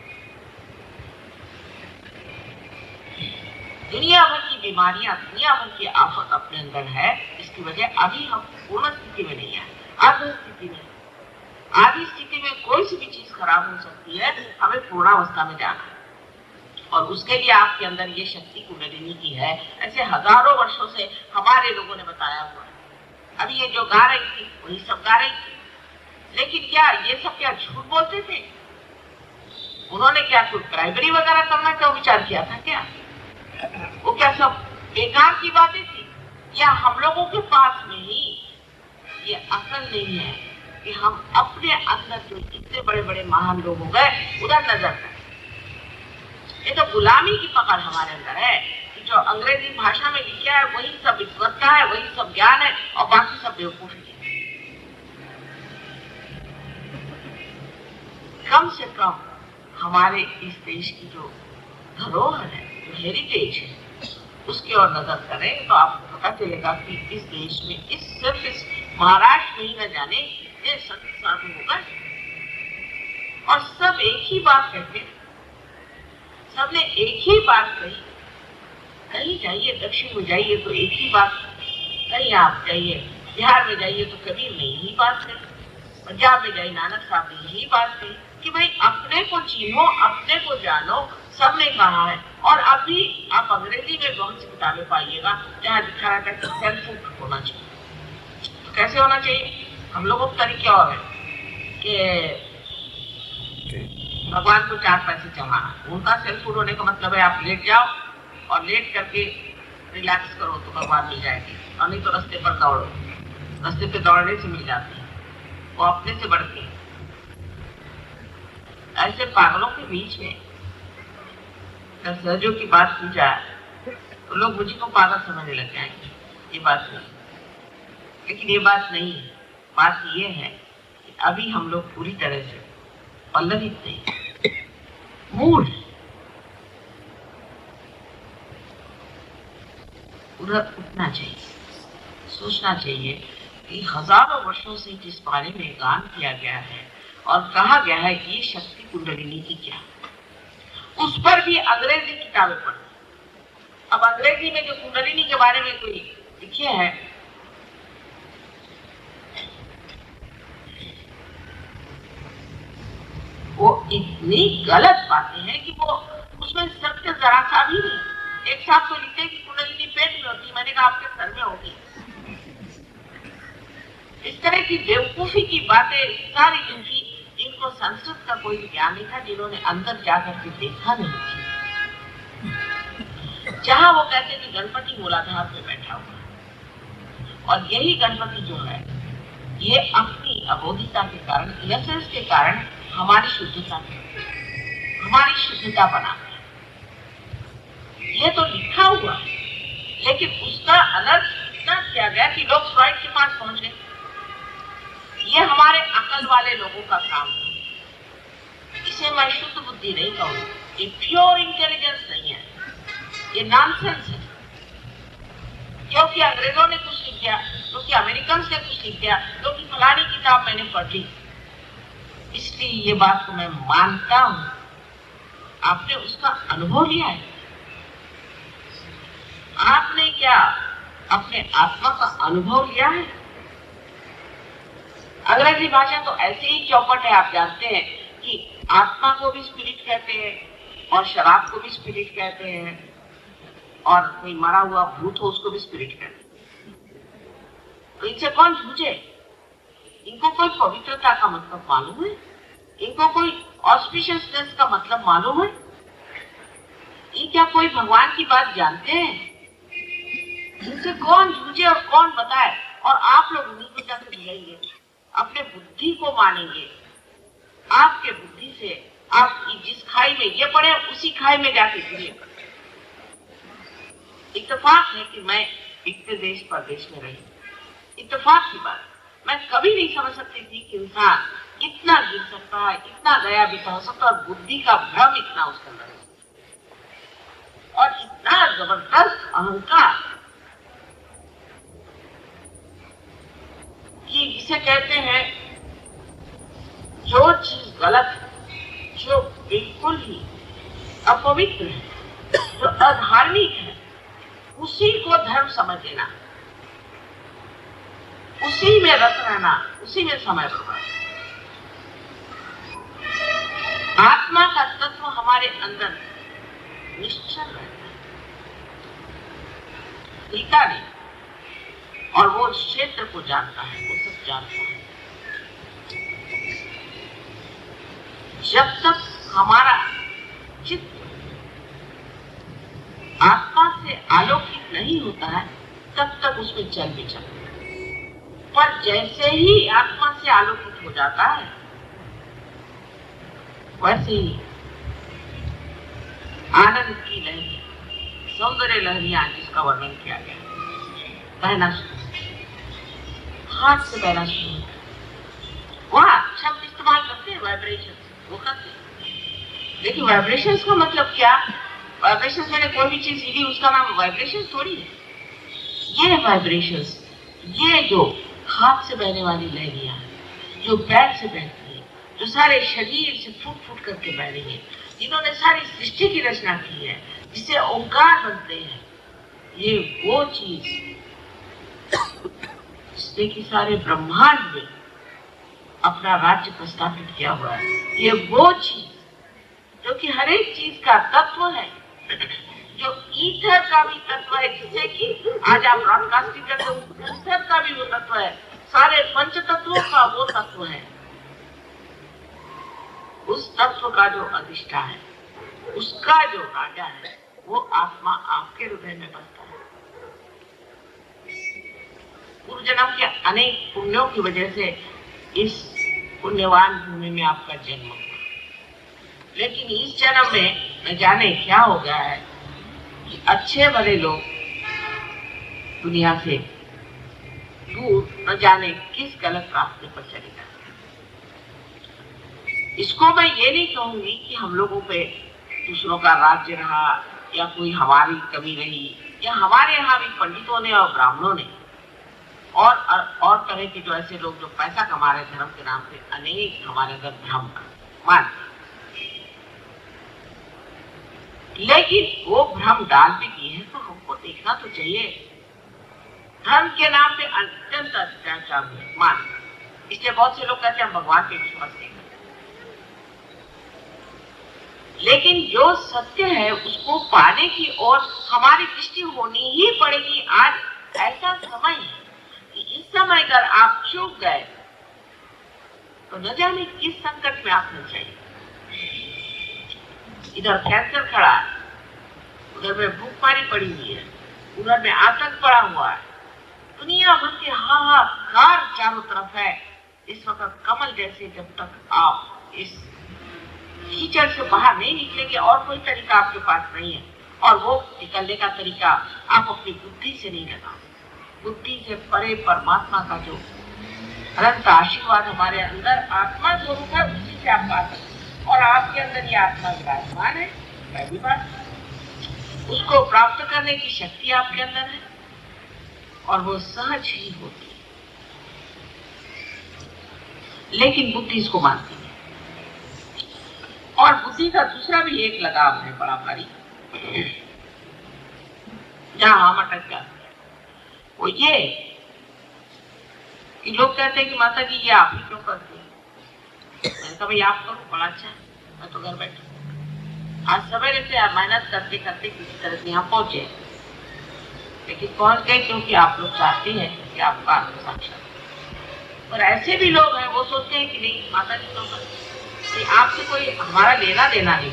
दुनिया भर की बीमारियां, दुनिया भर की आफत अपने अंदर है। इसकी वजह अभी हम पूर्ण स्थिति में नहीं है, आधी स्थिति में। आधी स्थिति में कोई सी भी चीज खराब हो सकती है, हमें पूर्णावस्था में जाना है। और उसके लिए आपके अंदर ये शक्ति कुंडलिनी की है। ऐसे हजारों वर्षों से हमारे लोगों ने बताया हुआ है। अभी ये जो गा रही थी वही सब गा रही थी, लेकिन क्या ये सब क्या झूठ बोलते थे? उन्होंने क्या कोई प्राइमरी वगैरह करने का विचार किया था क्या? वो क्या सब बेकार की बातें थी? या हम लोगों के पास में ही ये अकल नहीं है कि हम अपने अंदर जो इतने बड़े बड़े महान लोग हो गए उधर नजर करें? ये तो गुलामी की पकड़ हमारे अंदर है कि जो अंग्रेजी भाषा में लिखा है वही सब विद्वत्ता है, वही सब ज्ञान है और बाकी सब बेवकूफी है। कम से कम हमारे इस देश की जो धरोहर है, जो हेरिटेज है, उसकी ओर नजर करें तो आपको पता चलेगा कि इस देश में सिर्फ इस महाराष्ट्र में ही न जाने कितने संत साधु हो गए और सब एक ही बात कहते हैं। सबने एक ही बात कही, कहीं जाइए, दक्षिण में जाइए तो एक ही बात, कहीं आप जाइए बिहार में जाइए तो कबीर ने यही बात कही, पंजाब में जाइए नानक साहब ने यही बात कही कि भाई अपने को चिन्हो, अपने को जानो, सबने कहा है। और अभी आप अंग्रेजी में बहुत सी किताबें पाइएगा जहाँ लिखा रहता है कि सेल्फ होना चाहिए। तो कैसे होना चाहिए? हम लोगों का तरीका और है कि भगवान को 4 पैसे जमाना। उनका सेल्फ फूड होने का मतलब है आप लेट जाओ और लेट करके रिलैक्स करो तो भगवान मिल जाएगी, और नहीं तो रास्ते पर दौड़ो। रास्ते पे दौड़ने से मिल जाती है, वो अपने से बढ़ती है। ऐसे पागलों के बीच में सहजों की बात की जाए तो लोग मुझे को पागल समझने लग जाएंगे। ये बात नहीं, लेकिन ये बात नहीं है। बात ये है कि अभी हम लोग पूरी तरह से पल्लवित नहीं, मूड उधर उठना चाहिए, सोचना चाहिए कि हजारों वर्षों से जिस बारे में गान किया गया है और कहा गया है कि ये शक्ति कुंडलिनी की क्या, उस पर भी अंग्रेजी किताबें पढ़। अब अंग्रेजी में जो कुंडलिनी के बारे में कोई लिखे हैं, वो इतनी गलत बातें हैं कि वो उसमें सत्य जरा सा भी नहीं। एक साथ तो लिखते हैं कि कुंडलिनी पेट में होती है, मैंने कहा आपके सर में होगी। इस तरह की बेवकूफी की बातें सारी लिखी जिनको संस्कृत का कोई ज्ञान नहीं था, जिन्होंने अंदर जाकर के देखा नहीं था। जहां वो कहते कि गणपति मूलाधार में बैठा हुआ है, और यही गणपति जो है ये अपनी अबोधिता के कारण, इनसेंस के कारण हमारी शुद्धता बना है। ये तो लिखा हुआ है, लेकिन उसका अनर्थ इतना किया गया कि लोग फ्रॉइड के पास पहुंच गए। ये हमारे अकल वाले लोगों का काम है। इसे मैं शुद्ध बुद्धि नहीं कहूँ, ये प्योर इंटेलिजेंस नहीं है, ये नॉनसेंस है। क्योंकि अंग्रेजों ने कुछ लिख दिया, क्योंकि अमेरिकन ने कुछ लिख दिया, क्योंकि फलानी किताब मैंने पढ़ ली, इसलिए ये बात को मैं मानता हूं। आपने उसका अनुभव लिया है? आपने क्या अपने आत्मा का अनुभव लिया है? अंग्रेजी भाषा तो ऐसे ही चौपट है, आप जानते हैं कि आत्मा को भी स्पिरिट कहते हैं और शराब को भी स्पिरिट कहते हैं, और कोई मरा हुआ भूत हो उसको भी स्पिरिट कहते हैं। तो इनसे कौन जूझे? इनको कोई पवित्रता का मतलब मालूम है? इनको कोई ऑस्पिशियसनेस का मतलब मालूम है? ये क्या कोई भगवान की बात जानते हैं? इनसे कौन जूझे और कौन बताए? और आप लोग उन्हीं को जाकर बुलाइए, अपने बुद्धि को मानेंगे। आपके बुद्धि से आप जिस खाई में ये पड़े उसी खाई में जाके गिरे। इत्तेफाक है कि मैं इतने देश परदेश में रही, इत्तेफाक की बात। मैं कभी नहीं समझ सकती थी कि इंसान इतना गिर सकता है, इतना गया बीता हो सकता है, और बुद्धि का भ्रम इतना उसके अंदर है, और इतना जबरदस्त अहंकार कि जिसे कहते हैं जो चीज गलत है, जो बिल्कुल ही अपवित्र है, जो अधार्मिक है, उसी को धर्म समझ लेना, उसी में रत रहना, उसी में समय बर्बाद। आत्मा का तत्व हमारे अंदर निश्चल रहता है, हिलता नहीं, और वो क्षेत्र को जानता है, वो सब जानता है। जब तक हमारा चित्त आत्मा से आलोकित नहीं होता है तब तक उसमें चल भी चलता है। पर जैसे ही आत्मा से आलोकित हो जाता है वैसे ही आनंद की लहरियां, सौंदर्य लहरियां जिसका वर्णन किया गया बहना शुरू, हाथ से बहना शुरू। वहां शब्द इस्तेमाल करते हैं वाइब्रेशन, वो करते हैं। लेकिन वाइब्रेशन का मतलब क्या? वाइब्रेशन मैंने कोई भी चीज हिली उसका नाम वाइब्रेशन थोड़ी है। ये वाइब्रेशन, ये जो हाथ से बहने वाली लहरियां, जो पैर से बहती है, जो सारे शरीर से फूट फूट करके बह रही है, जिन्होंने सारी सृष्टि की रचना की है, जिससे ओंकार बनते हैं, ये वो चीज जिसने कि सारे ब्रह्मांड में अपना राज्य प्रस्थापित किया हुआ है। ये वो चीज जो कि हर एक चीज का तत्व है, जो ईथर का भी तत्व है, जिससे कि आज आप ब्रॉडकास्टिंग करते हो, ईथर का भी वो तत्व है, सारे पंच तत्वों का वो तत्व है। उस तत्व का जो अधिष्ठा है, उसका जो राजा है, वो आत्मा आपके हृदय में बसता है। पूर्व जन्म के अनेक पुण्यों की वजह से इस पुण्यवान भूमि में आपका जन्म हुआ, लेकिन इस जन्म में न जाने क्या हो गया है कि अच्छे भले लोग दुनिया से दूर न जाने किस गलत रास्ते पर चले जाते। इसको मैं ये नहीं कहूंगी कि हम लोगों पे दूसरों का राज्य रहा या कोई हमारी कमी रही, या हमारे यहाँ भी पंडितों ने और ब्राह्मणों ने और तरह के जो ऐसे लोग जो पैसा कमा रहे धर्म के नाम पे, अनेक हमारे अंदर भ्रम मान, लेकिन वो भ्रम डाल भी दिए हैं तो हमको देखना तो चाहिए। धर्म के नाम पे अत्यंत अत्याचार हुए मान, इसलिए बहुत से लोग कहते हैं हम भगवान पे विश्वास नहीं करते, लेकिन जो सत्य है उसको पाने की ओर हमारी दृष्टि होनी ही पड़ेगी। आज ऐसा समय है कि इस समय अगर आप चूक गए तो न जाने किस संकट में आप फंस जाएंगे। इधर कैंसर खड़ा है, उधर में भूखमरी पड़ी हुई है, उधर में आतंक पड़ा हुआ है, दुनिया भर के हाहाकार चारों तरफ है। इस वक्त कमल जैसे जब तक आप इस कीचड़ से बाहर नहीं निकलेंगे और कोई तरीका आपके पास नहीं है, और वो निकलने का तरीका आप अपनी बुद्धि से नहीं लगा। बुद्धि से परे परमात्मा का जो अनंत आशीर्वाद हमारे अंदर आत्मा स्वरूप है, उसी से आप पा सकते, और आपके अंदर ये आत्मा विराजमान है। पहली बात, उसको प्राप्त करने की शक्ति आपके अंदर है और वो सहज ही होती है, लेकिन बुद्धि इसको मानती है। और बुद्धि का दूसरा भी एक लगाव है बड़ा भारी, जहां हम अटक जाते हैं, वो ये कि लोग कहते हैं कि माता जी ये आप ही क्यों करते हैं? मैंने कहा भाई आप करो, बड़ा अच्छा है, मैं तो घर बैठा। आज सवेरे से आप मेहनत करते करते किसी तरह से यहाँ पहुंचे, लेकिन पहुंच गए क्योंकि आप लोग चाहते हैं कि आपका आत्म साक्षात्कार। और ऐसे भी लोग हैं वो सोचते हैं कि नहीं माता जी क्यों करते, आपसे कोई हमारा लेना देना नहीं,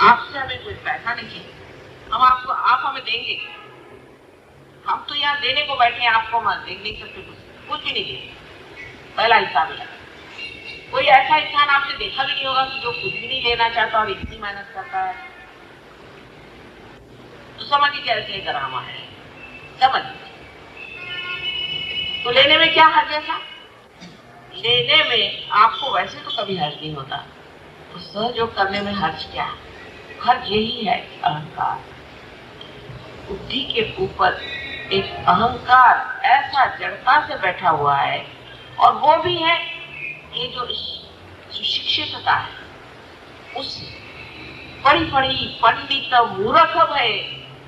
आपसे हमें कोई पैसा नहीं चाहिए, हम आपको, आप हमें देंगे, हम तो यहाँ देने को बैठे हैं, आपको हम देख नहीं सकते, कुछ भी नहीं देंगे। पहला हिसाब है। कोई ऐसा इंसान आपने देखा भी नहीं होगा कि जो कुछ भी नहीं लेना चाहता और इतनी मेहनत करता है, तो समझ लीजिए ऐसे ड्रामा है, समझ लीजिए। तो लेने में क्या हर्ज है? लेने में आपको वैसे तो कभी हर्ज नहीं होता, तो सहयोग करने में हर्ज क्या है? हर्ज यही है कि अहंकार, बुद्धि के ऊपर एक अहंकार ऐसा जड़ता से बैठा हुआ है, और वो भी है ये जो सुशिक्षितता है, उस बड़ी बड़ी पंडित मूर्ख है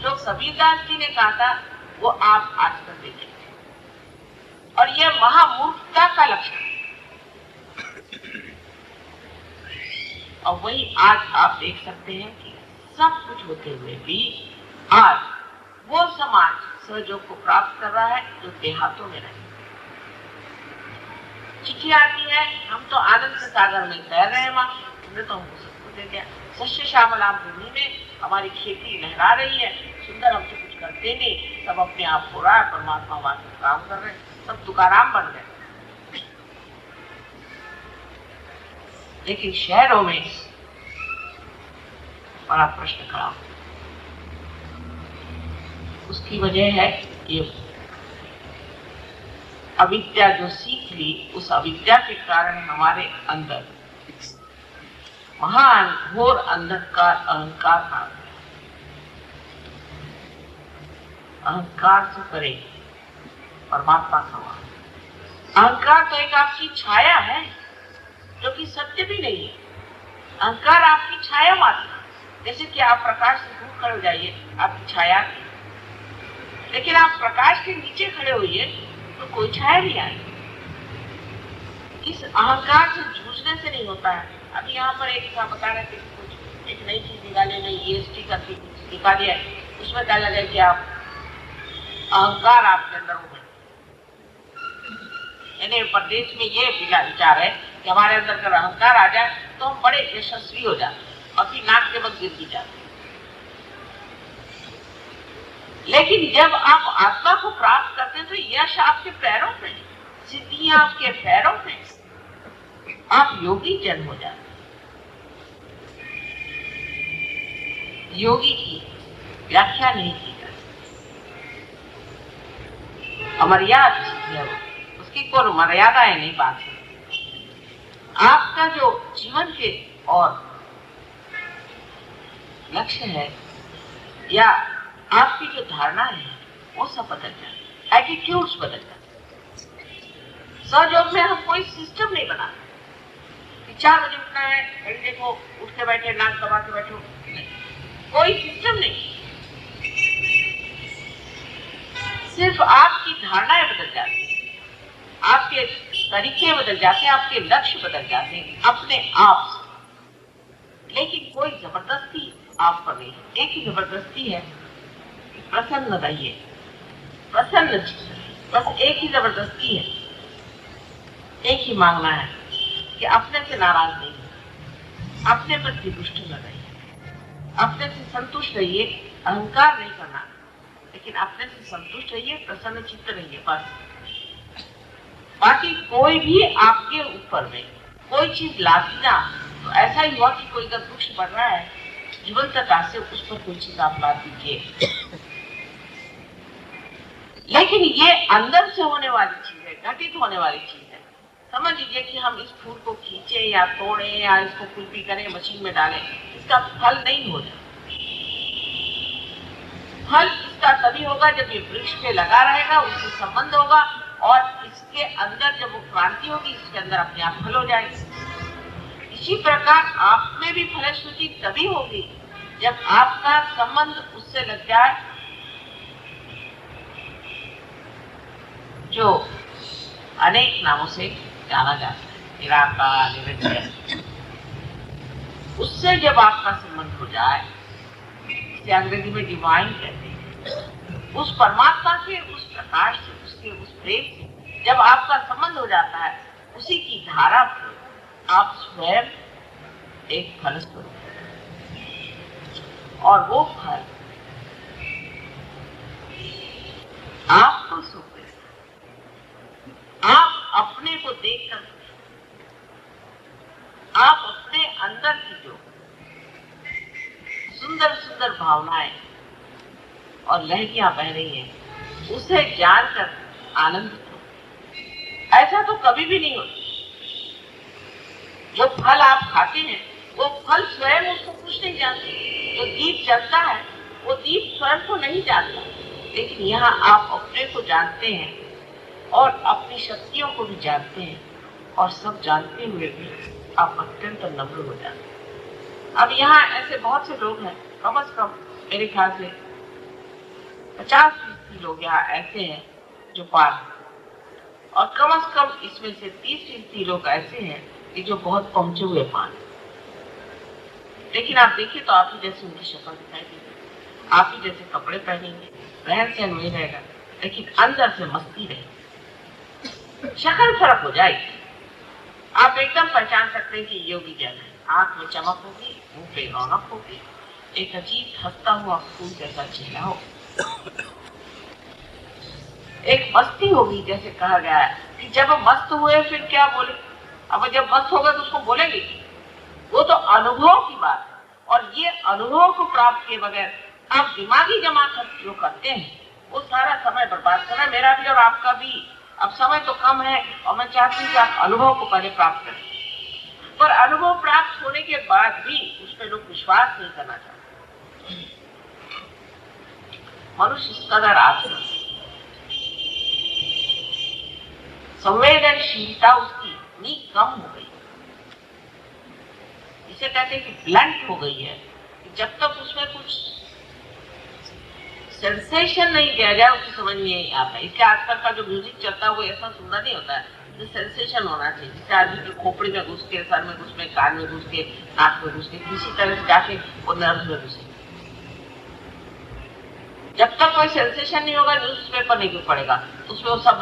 जो कबीरदास जी ने कहा था, वो आप आज तक देखें, और ये महामूर्खता का लक्षण है। और वही आज आप देख सकते हैं कि सब कुछ होते हुए भी आज वो समाज सहयोग को प्राप्त कर रहा है जो देहातों में रहे। चिट्ठी आती है, हम तो आनंद के सागर में तैर रहे हैं, माँ तुमने तो हमको सब कुछ दे दिया, सस्य श्यामलाम भूमि में हमारी खेती लहरा रही है, सुंदर, हम तो कुछ करते नहीं, सब अपने आप हो रहा है, परमात्मा वास्ते काम कर रहे हैं, सब तुकाराम बन गए। लेकिन शहरों में बड़ा प्रश्न खड़ा हो, उसकी वजह है ये अविद्या जो सीख ली, उस अविद्या के कारण हमारे अंदर महान घोर अंधकार अहंकार था। अहंकार से परे परमात्मा समा। अहंकार तो एक आपकी छाया है जो कि सत्य भी नहीं है। अहंकार आपकी छाया मात्र, जैसे कि आप प्रकाश से दूर खड़े हो जाइए, आपकी छाया, लेकिन आप प्रकाश के नीचे खड़े होइए तो कोई छाया नहीं आएगी। इस अहंकार से जूझने से नहीं होता है। अभी यहाँ पर एक बता रहे थे कुछ एक नई चीज निकाले, नई EST करके दिखा दिया, उसमें क्या लगे कि आप अहंकार आपके अंदर हो गए। यानी प्रदेश में ये विचार है कि हमारे अंदर अगर अहंकार आ जाए तो हम बड़े यशस्वी हो जाते और फिर नाक के बल गिर भी जाते। लेकिन जब आप आत्मा को प्राप्त करते हैं तो यश आपके पैरों में, सिद्धियां आपके पैरों में, आप योगी जन हो जाते। योगी की व्याख्या नहीं की जाती, अमर्याद है वो, उसकी कोई मर्यादाएं नहीं बात है। आपका जो जीवन के और लक्ष्य है या आपकी जो धारणा है वो सब बदल जाए, एटीट्यूड्स बदल जाए। सहयोग में हम कोई सिस्टम नहीं बना कि 4 बजे उठना है, घड़ी देखो, उठ के बैठे, नाक दबा के बैठो, कोई सिस्टम नहीं। सिर्फ आपकी धारणाएं बदल जाती हैं, आपके तरीके बदल जाते हैं, आपके लक्ष्य बदल जाते हैं अपने आप से। लेकिन कोई जबरदस्ती आप पर नहीं, एक ही जबरदस्ती है, प्रसन्न रहिए, प्रसन्न, बस एक ही जबरदस्ती है, एक ही मांगना है कि अपने से नाराज नहीं, अपने प्रति दुष्ट न रहिए, अपने से संतुष्ट रहिए, अहंकार नहीं करना, लेकिन अपने से संतुष्ट रहिए, प्रसन्न चित्त रहिए बस। बाकी कोई भी आपके ऊपर में कोई चीज लादी ना, तो ऐसा ही हुआ कि कोई अगर वृक्ष बढ़ रहा है जीवंतता से, उस पर कोई चीज आप ला दीजिए। लेकिन ये अंदर से होने वाली चीज है, घटित होने वाली चीज है। समझ लीजिए कि हम इस फूल को खींचे या तोड़े या इसको कुल्फी करें, मशीन में डालें, इसका फल नहीं हो जाए। फल इसका तभी होगा जब ये वृक्ष पे लगा रहेगा, उससे संबंध होगा, और इसके अंदर जब वो क्रांति होगी, इसके अंदर अपने आप फल हो जाएगी। इसी प्रकार आप में भी फलश्रुति तभी होगी जब आपका संबंध उससे लग जाए जो अनेक नामों से जाना जाता है, निराकार, निरंजन। उससे जब आपका संबंध हो जाए, इसे अंग्रेजी में डिवाइन कहते हैं, उस परमात्मा से, उस प्रकाश से, उसके उस प्रेम से जब आपका संबंध हो जाता है, उसी की धारा पर आप स्वयं एक फल स्वरूप, और वो फल आपको सुख देता। आप अपने को देखकर, आप अपने अंदर की जो सुंदर सुंदर भावनाएं और लहरियां बह रही हैं, उसे जानकर आनंदित हो। ऐसा तो कभी भी नहीं होता। जो फल आप खाते हैं वो फल स्वयं उसको कुछ नहीं जानते। जो दीप जलता है वो दीप स्वयं को नहीं जानता, लेकिन यहाँ आप अपने को जानते हैं और अपनी शक्तियों को भी जानते हैं, और सब जानते हुए भी आप अत्यंत नम्र हो जाते हैं। अब यहाँ ऐसे बहुत से लोग हैं, कम से कम मेरे ख्याल से 50% लोग यहाँ ऐसे हैं जो पार, और कम से कम इसमें से 30% लोग ऐसे हैं कि जो बहुत पहुंचे हुए पार। लेकिन आप देखिए तो आप ही जैसे उनकी शक्ल दिखाई देगी, आप ही जैसे कपड़े पहनेंगे, रहन सहन वही रहेगा, लेकिन अंदर से मस्ती रहेगी। शक्ल फर्क हो जाएगी, आप एकदम पहचान सकते हैं कि योगी जन है। आंख में चमक होगी, मुंह पे रौनक होगी, एक अजीब हंसता हुआ फूल जैसा चेहरा हो, एक मस्ती होगी। जैसे कहा गया है कि जब मस्त हुए फिर क्या बोले, अब जब मस्त होगा तो उसको बोलेंगे, वो तो अनुभव की बात है। और ये अनुभव को प्राप्त किए बगैर आप दिमागी जमा जो करते हैं वो सारा समय बर्बाद करना, मेरा भी और आपका भी। अब समय तो कम है और मैं चाहती हूँ कि आप अनुभव को पहले प्राप्त करें, पर अनुभव प्राप्त होने के बाद भी उस पर लोग विश्वास नहीं करना चाहते। मनुष्य इस कदर आत्मा संवेदनशीलता उसकी इतनी कम हो गई, इसे कहते हैं कि ब्लंट हो गई है, कि जब तक उसमें कुछ सेंसेशन नहीं दिया जाए उसकी समझ नहीं आता। इसके आजकल का जो म्यूजिक चलता है वो ऐसा सुंदर नहीं होता है, जो सेंसेशन होना चाहिए, जिससे आदमी की खोपड़ी में घुस के, सर में घुस के, कान में घुस के, नाक में घुस के, किसी तरह से जाके वो नर्व में घुसे। जब तक कोई सेंसेशन नहीं होगा न्यूज पेपर नहीं क्यों पड़ेगा, उसमें वो सब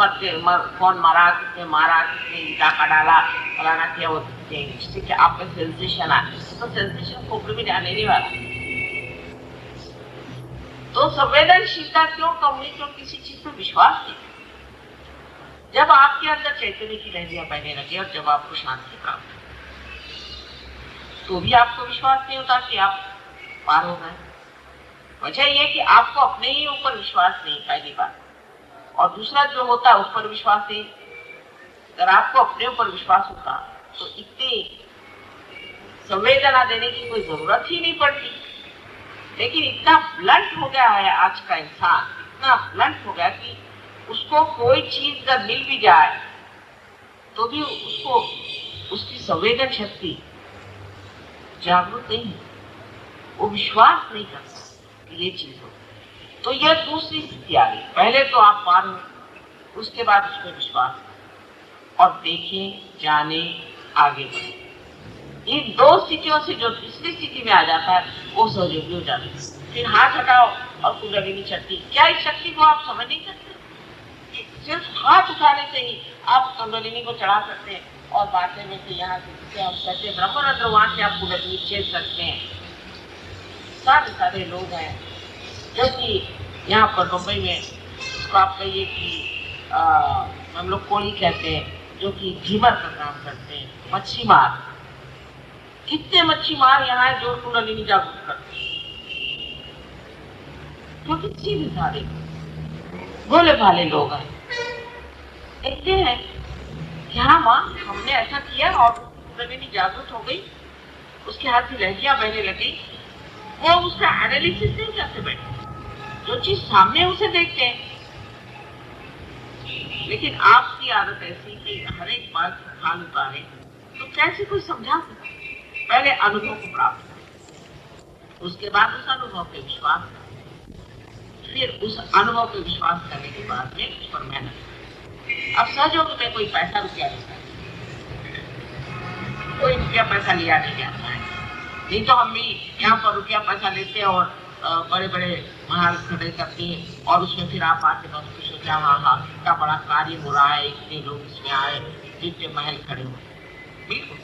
कौन मारा, किसने मारा, किसने डाका डाला, फलाना किया, वो जिससे कि आप में सेंसेशन आए, तो सेंसेशन खोपड़ी में जाने नहीं वाला। तो संवेदनशीलता क्यों कम हुई? क्यों किसी चीज पर विश्वास नहीं। जब आपके अंदर चैतन्य की लहरियां बहने लगे और जब आपको शांति प्राप्त तो भी आपको विश्वास नहीं होता कि आप पार हो गए। वजह यह कि आपको अपने ही ऊपर विश्वास नहीं, पहली बात, और दूसरा जो होता है उस पर विश्वास नहीं। अगर आपको अपने ऊपर विश्वास होता तो इतनी संवेदना देने की कोई जरूरत ही नहीं पड़ती। लेकिन इतना ब्लंट हो गया है आज का इंसान, इतना ब्लंट हो गया कि उसको कोई चीज अगर मिल भी जाए तो भी उसको उसकी संवेदन शक्ति जागरूक नहीं है, वो विश्वास नहीं करता कि ये चीज हो। तो यह दूसरी स्थिति आ गई। पहले तो आप पार हो, उसके बाद उस पर विश्वास और देखें, जाने, आगे बढ़े। इन दो स्थितियों से जो तीसरी स्थिति में आ जाता है वो सहयोगी हो जाता है। फिर हाथ हटाओ और कुंडलिनी शक्ति, क्या इस शक्ति को आप समझ नहीं सकते? सिर्फ हाथ उठाने से ही आप कुंडलिनी को चढ़ा सकते हैं और बातें में से यहाँ से हम कहते ब्रह्मरंध्र, वहां से आप कुंडलिनी छेद सकते हैं। सारे सारे लोग हैं जो कि यहाँ पर मुंबई में उसको आप कहिए कि हम लोग कोली कहते हैं, जो कि झीमर का काम करते हैं, मच्छी मार। कितने मच्छी मार यहाँ है जो कुंडलिनी जागरूक करते हैं, क्योंकि सीधे साधे भोले भाले लोग हैं। देखते हैं यहाँ माँ हमने ऐसा किया और कुंडलिनी जागरूक हो गई, उसके हाथ से लहरियां बहने लगी। वो उसका एनालिसिस नहीं करते बैठे, जो चीज सामने उसे देखते हैं। लेकिन आपकी आदत ऐसी कि हर एक बात खाल उतारे, तो कैसे कोई समझा सकता? पहले अनुभव को प्राप्त करें, उसके बाद उस अनुभव पे विश्वास करें, फिर उस अनुभव पे विश्वास करने के बाद में उस पर मेहनत करें। अब सहयोग में कोई पैसा रुपया लेता है, कोई रुपया पैसा लिया नहीं जाता है। नहीं तो हम भी यहाँ पर रुपया पैसा लेते हैं और बड़े बड़े महल खड़े करते हैं और उसमें फिर आप आके बस खुश हो जाए, हाँ हाँ इतना बड़ा कार्य हो रहा है, इतने लोग इसमें आए, इतने महल खड़े हुए। बिल्कुल,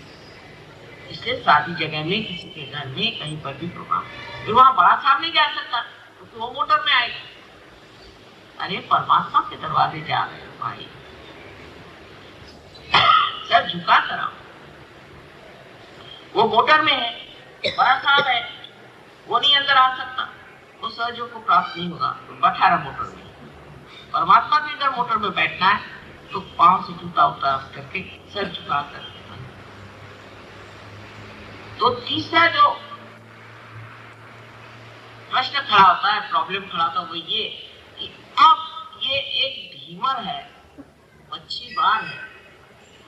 इसलिए शादी जगह में, किसी के घर में, कहीं पर भी प्रोग्राम, फिर वहाँ बड़ा साहब नहीं जा सकता क्योंकि वो मोटर में आएगा। अरे परमात्मा के दरवाजे जा रहे हो भाई, सर झुका कराओ। वो मोटर में है, बड़ा साहब है, वो नहीं अंदर आ सकता, वो सहयोग को प्राप्त नहीं होगा। तो बैठा रहा मोटर में। परमात्मा के अगर मोटर में बैठना है तो पांव से जूता उतार करके, सर झुका करके। तो तीसरा जो प्रश्न खड़ा होता है, प्रॉब्लम खड़ा होता है, वो ये कि अब ये एक धीमर है, मच्छी बार है,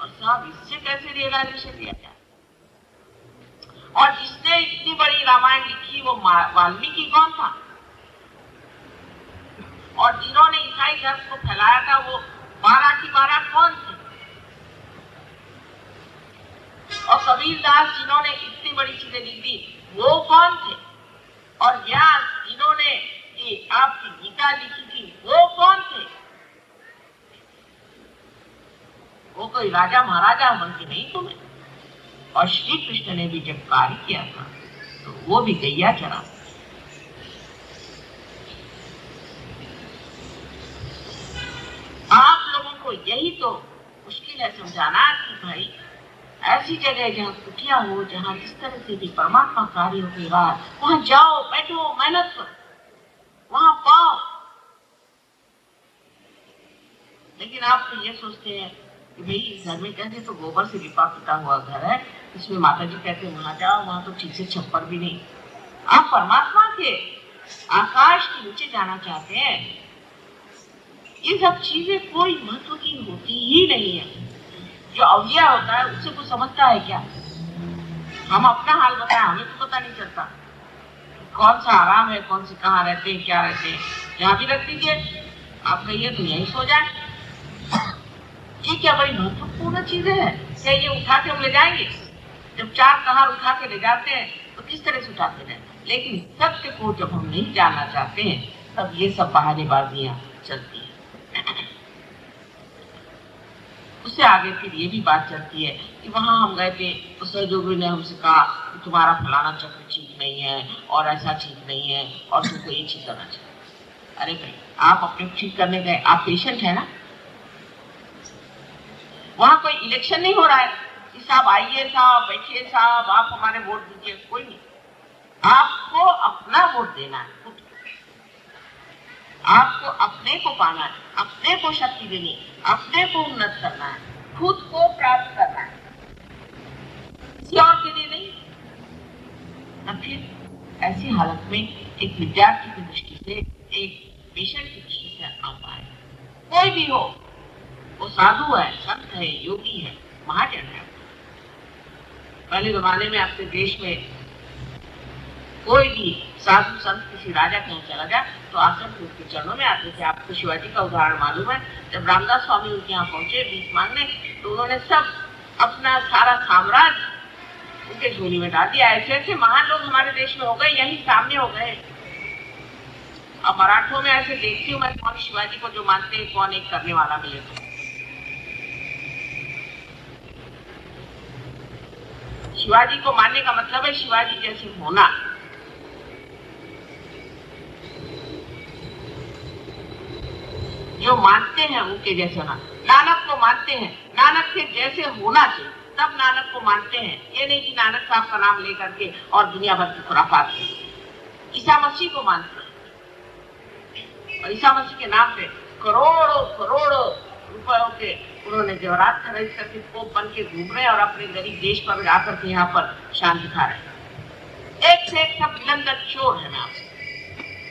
और साहब इससे कैसे रियलाइजेशन लिया जाए? और जिसने इतनी बड़ी रामायण लिखी वो वाल्मीकि कौन था? और जिन्होंने ईसाई धर्म को फैलाया था वो 12 की 12 कौन थे? और कबीरदास जिन्होंने इतनी बड़ी चीजें लिख दी वो कौन थे? और व्यास जिन्होंने आपकी गीता लिखी थी वो कौन थे? वो कोई राजा महाराजा बन के नहीं तुम्हें। और श्री कृष्ण ने भी जब कार्य किया था तो वो भी गैया चरा। आप लोगों को यही तो मुश्किल है समझाना कि भाई ऐसी जगह जहाँ कुटिया हो, जहाँ जिस तरह से भी परमात्मा कार्य होगा, वहां जाओ, बैठो, मेहनत करो, वहां पाओ। लेकिन आप तो ये सोचते हैं कि भाई इस घर में कैसे तो गोबर से लिपा पुता हुआ घर है, इसमें माता जी कहते हैं वहां जाओ, वहां तो ठीक से छप्पर भी नहीं। आप परमात्मा के आकाश के नीचे जाना चाहते हैं। ये सब चीजें कोई महत्व की होती ही नहीं है। जो अवलिया होता है उससे कोई समझता है क्या? हम अपना हाल बताएं, हमें तो पता नहीं चलता कौन सा आराम है, कौन से कहाँ रहते हैं, क्या रहते हैं। यहाँ भी रख दीजिए, आप कहिए तो यही सो जाए। ये क्या बड़ी महत्वपूर्ण चीजें हैं? क्या ये उठा के हम ले जाएंगे? जब 4 कहार उठा के ले जाते हैं तो किस तरह से उठाते हैं? लेकिन सत्य को जब हम नहीं जानना चाहते हैं तब ये सब बहानेबाजियां चलती है। उससे आगे फिर ये भी बात चलती है कि वहां हम गए थे तो सहयोगी ने हमसे कहा कि तुम्हारा फलाना चक्र ठीक नहीं है और ऐसा ठीक नहीं है और तुमको ये ठीक करना चाहिए। अरे भाई, आप अपने ठीक करने गए, आप पेशेंट है ना? वहां कोई इलेक्शन नहीं हो रहा है कि साहब आइए, साहब बैठिए, साहब आप हमारे वोट दीजिए। कोई नहीं, आपको अपना वोट देना है, आपको अपने को पाना है, अपने को शक्ति देनी है, अपने को उन्नत करना है, खुद को प्राप्त करना है, किसी और के लिए नहीं। अब फिर ऐसी हालत में एक विद्यार्थी की दृष्टि से, एक पेशेंट की दृष्टि से आप आए, कोई भी हो, वो साधु है, संत है, योगी है, महाजन है। पहले जमाने में आपके देश में कोई भी साधु संत किसी राजा के यहाँ चला जाए तो आश्रम के उसके चरणों में आते थे। आपको शिवाजी का उदाहरण मालूम है, जब रामदास स्वामी उनके यहाँ पहुंचे भीख मांगने तो उन्होंने सब अपना सारा साम्राज्य उनके झोली में डाल दिया। ऐसे ऐसे महान लोग हमारे देश में हो गए, यही सामने हो गए। अब मराठों में ऐसे देखती हूँ मैं, कौन शिवाजी को जो मानते हैं, कौन एक करने वाला मिले। शिवाजी को मानने का मतलब है शिवाजी जैसे होना। जो मानते हैं उनके जैसे होना। नानक को मानते हैं, नानक के जैसे होना चाहिए, तब नानक को मानते हैं। ये नहीं कि नानक साहब का नाम लेकर के और दुनिया भर की खुराफात। ईसा मसीह को मानते हैं और ईसा मसीह के नाम पे करोड़ों करोड़ों रुपयों के उन्होंने जेवरात खरीद करके पोप बन के घूम रहे और अपने गरीब देश पर आकर के यहाँ पर शान दिखा रहे। एक से एक सब विलंदर चोर है। मैं आपसे,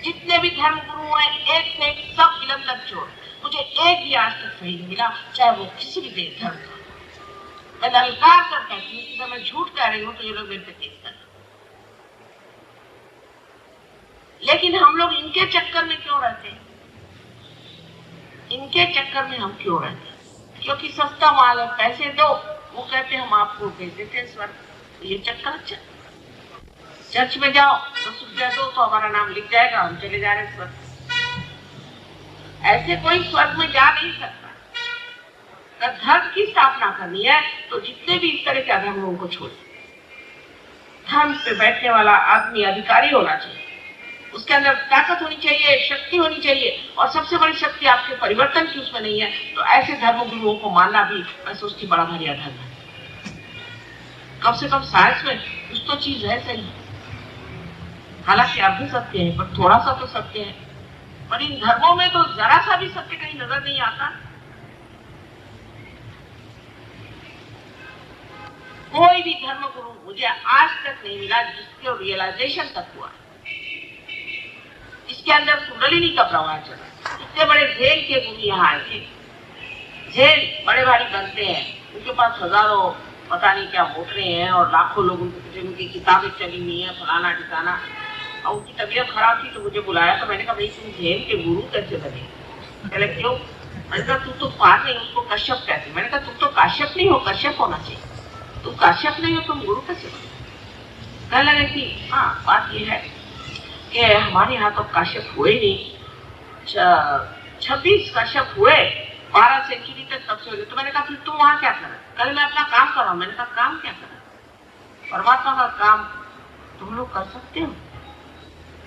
जितने भी धर्म गुरु हैं, एक से एक सब विलंदर चोर। मुझे एक भी आज तक सही नहीं मिला, चाहे वो किसी भी धर्म का। मैं ललकार कर कहती हूँ कि मैं झूठ कह रही हूँ तो ये लोग मेरे पे केस कर। लेकिन हम लोग इनके चक्कर में क्यों रहते हैं? इनके चक्कर में हम क्यों रहते हैं? क्योंकि सस्ता माल है, पैसे दो, वो कहते हैं हम आपको भेज देते हैं स्वर्ग। ये चक्कर। अच्छा, चर्च में जाओ, 10 रुपया दो तो हमारा नाम लिख जाएगा, हम चले जा रहे हैं स्वर्ग। ऐसे कोई स्वर्ग में जा नहीं सकता। अगर धर्म की स्थापना करनी है तो जितने भी इस तरह के अधर्म उनको छोड़। धर्म पे बैठने वाला आदमी अधिकारी होना चाहिए, उसके अंदर ताकत होनी चाहिए, शक्ति होनी चाहिए। और सबसे बड़ी शक्ति आपके परिवर्तन की उसमें नहीं है तो ऐसे धर्म गुरुओं को मानना भी मैं सोचती बड़ा भारी अधर्म है। कम से कम साइंस में कुछ तो चीज है सही, हालांकि अर्ध सत्य है पर थोड़ा सा तो सत्य है। पर इन धर्मों में तो जरा सा भी सत्य कहीं नजर नहीं आता। कोई भी धर्म गुरु मुझे आज तक नहीं मिला जिसके रियलाइजेशन तक हुआ इसके अंदर कुंडलिनी का प्रवाह चला। इतने बड़े झेल के गुरु यहाँ आए थे। झेल बड़े भारी बनते हैं, उनके पास हजारों पता नहीं क्या मोटरे हैं और लाखों लोग उनकी किताबें चली हुई है, फलाना ठिकाना। और उनकी तबीयत खराब थी तो मुझे बुलाया, तो मैंने कहा भाई तुम झेल के गुरु कैसे बने? कहले क्यों? मैंने कहा तू तो पार नहीं, उसको कश्यप कहते। मैंने कहा तुम तो काश्यप नहीं हो, कश्यप होना चाहिए। तुम काश्यप नहीं हो, तुम गुरु कैसे बने? कहने लगे कि हाँ बात यह है कि हमारे यहाँ तो काश्यप हुए नहीं, 26 काश्यप हुए 12 सेंचुरी तक तब से हो गए। तो मैंने कहा फिर तुम वहां क्या कर रहे? कल मैं अपना काम कर रहा हूं। मैंने कहा काम क्या कर रहा? परमात्मा का काम तुम लोग कर सकते हो?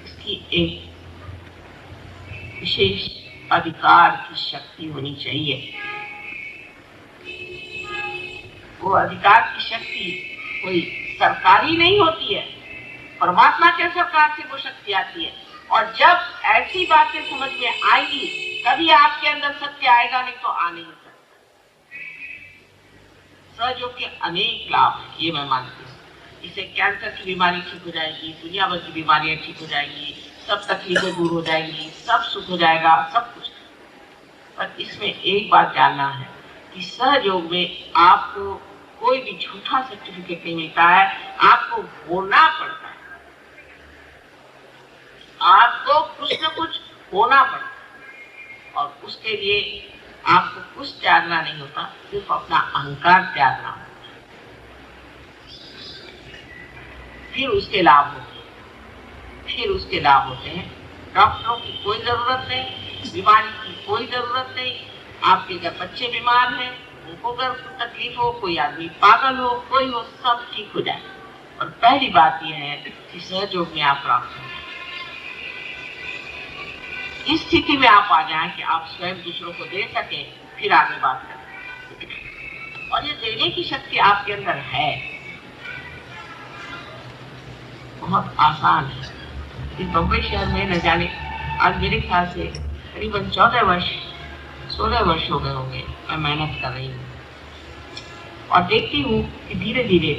इसकी एक विशेष अधिकार की शक्ति होनी चाहिए। वो अधिकार की शक्ति कोई सरकारी नहीं होती है, परमात्मा के सरकार से वो शक्ति आती है। और जब ऐसी बातें समझ में आएंगी तभी आपके अंदर सत्य आएगा, नहीं तो आ नहीं सकता। सहयोग के अनेक लाभ ये मैं मानती हूँ। इससे कैंसर की बीमारी ठीक हो जाएगी, दुनिया भर की बीमारियां ठीक हो जाएगी, सब तकलीफें दूर हो जाएंगी, सब सुख हो जाएगा, सब कुछ। पर इसमें एक बात जानना है कि सहयोग में आपको कोई भी झूठा सर्टिफिकेट नहीं मिलता है, आपको होना पड़ता है। आपको कुछ न कुछ होना पड़ता है और उसके लिए आपको कुछ त्यागना नहीं होता, सिर्फ अपना अहंकार त्यागना होता है। फिर उसके लाभ होते हैं। डॉक्टरों की कोई जरूरत नहीं, बीमारी की कोई जरूरत नहीं। आपके घर बच्चे बीमार हैं, उनको अगर तकलीफ हो, कोई आदमी पागल हो, कोई हो, सब ठीक हो जाए। और पहली बात यह है कि सहयोग में आप प्राप्त हो, इस स्थिति में आप आ जाएं कि आप स्वयं दूसरों को दे सकें, फिर आगे बात करें। और ये देने की शक्ति आपके अंदर है, बहुत आसान है। इस बम्बई शहर में न जाने आज मेरे ख्याल से करीबन 16 वर्ष हो गए होंगे मैं मेहनत कर रही हूँ और देखती हूँ कि धीरे धीरे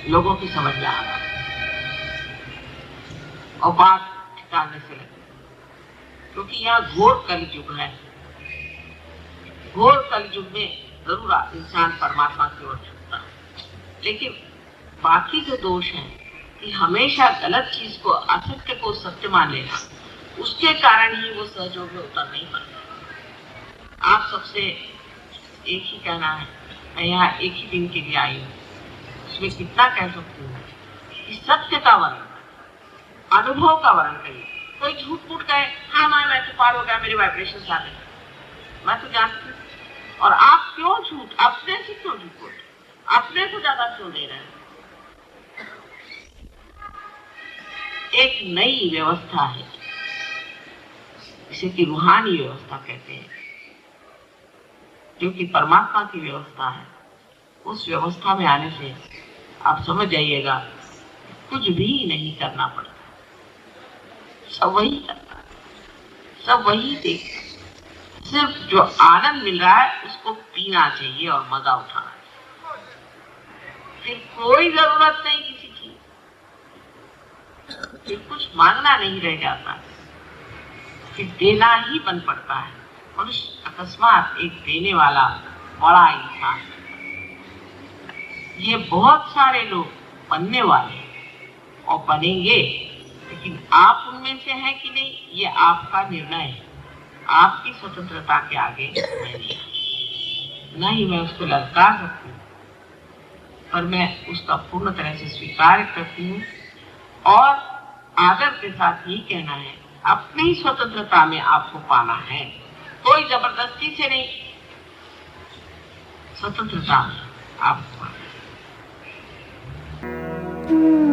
लोगों की समझ में आ रहा और बात ठिकाने से लगी। क्योंकि यहाँ घोर कलयुग है। घोर कलयुग में जरूर इंसान परमात्मा की ओर झुकता है, लेकिन बाकी जो दोष हैं कि हमेशा गलत चीज को, असत्य को सत्य मान लेना, उसके कारण ही वो सहयोग में उतर नहीं पाता। आप सबसे एक ही कहना है, मैं यहाँ एक ही दिन के लिए आई हूँ, उसमें कितना कह सकती हूँ कि सत्य का वर्णन, अनुभव का वर्णन करिए। कोई झूठ मूठ कहे, हाँ मैं तो पार हो गया, मेरे वाइब्रेशन आ गए, मैं तो जानती हूँ। और आप क्यों झूठ, अपने से क्यों झूठ बोलते, अपने को ज्यादा क्यों दे रहे हैं? एक नई व्यवस्था है, इसे की रूहानी व्यवस्था कहते हैं, जो कि परमात्मा की व्यवस्था है। उस व्यवस्था में आने से आप समझ जाइएगा कुछ भी नहीं करना पड़ता, सब वही करता है, सब वही देखता है। सिर्फ जो आनंद मिल रहा है उसको पीना चाहिए और मजा उठाना चाहिए। फिर कोई जरूरत नहीं किसी की, फिर कुछ मांगना नहीं रह जाता, फिर देना ही बन पड़ता है। मनुष्य अकस्मात एक देने वाला बड़ा इंसान। ये बहुत सारे लोग बनने वाले और बनेंगे, लेकिन आप उनमें से हैं कि नहीं, ये आपका निर्णय है। आपकी स्वतंत्रता के आगे मैं नहीं मैं उसको ललकार सकती हूँ, पर मैं उसका पूर्ण तरह से स्वीकार करती हूँ और आदर के साथ ही कहना है, अपनी स्वतंत्रता में आपको पाना है, कोई जबरदस्ती से नहीं, स्वतंत्रता आपको पाना है।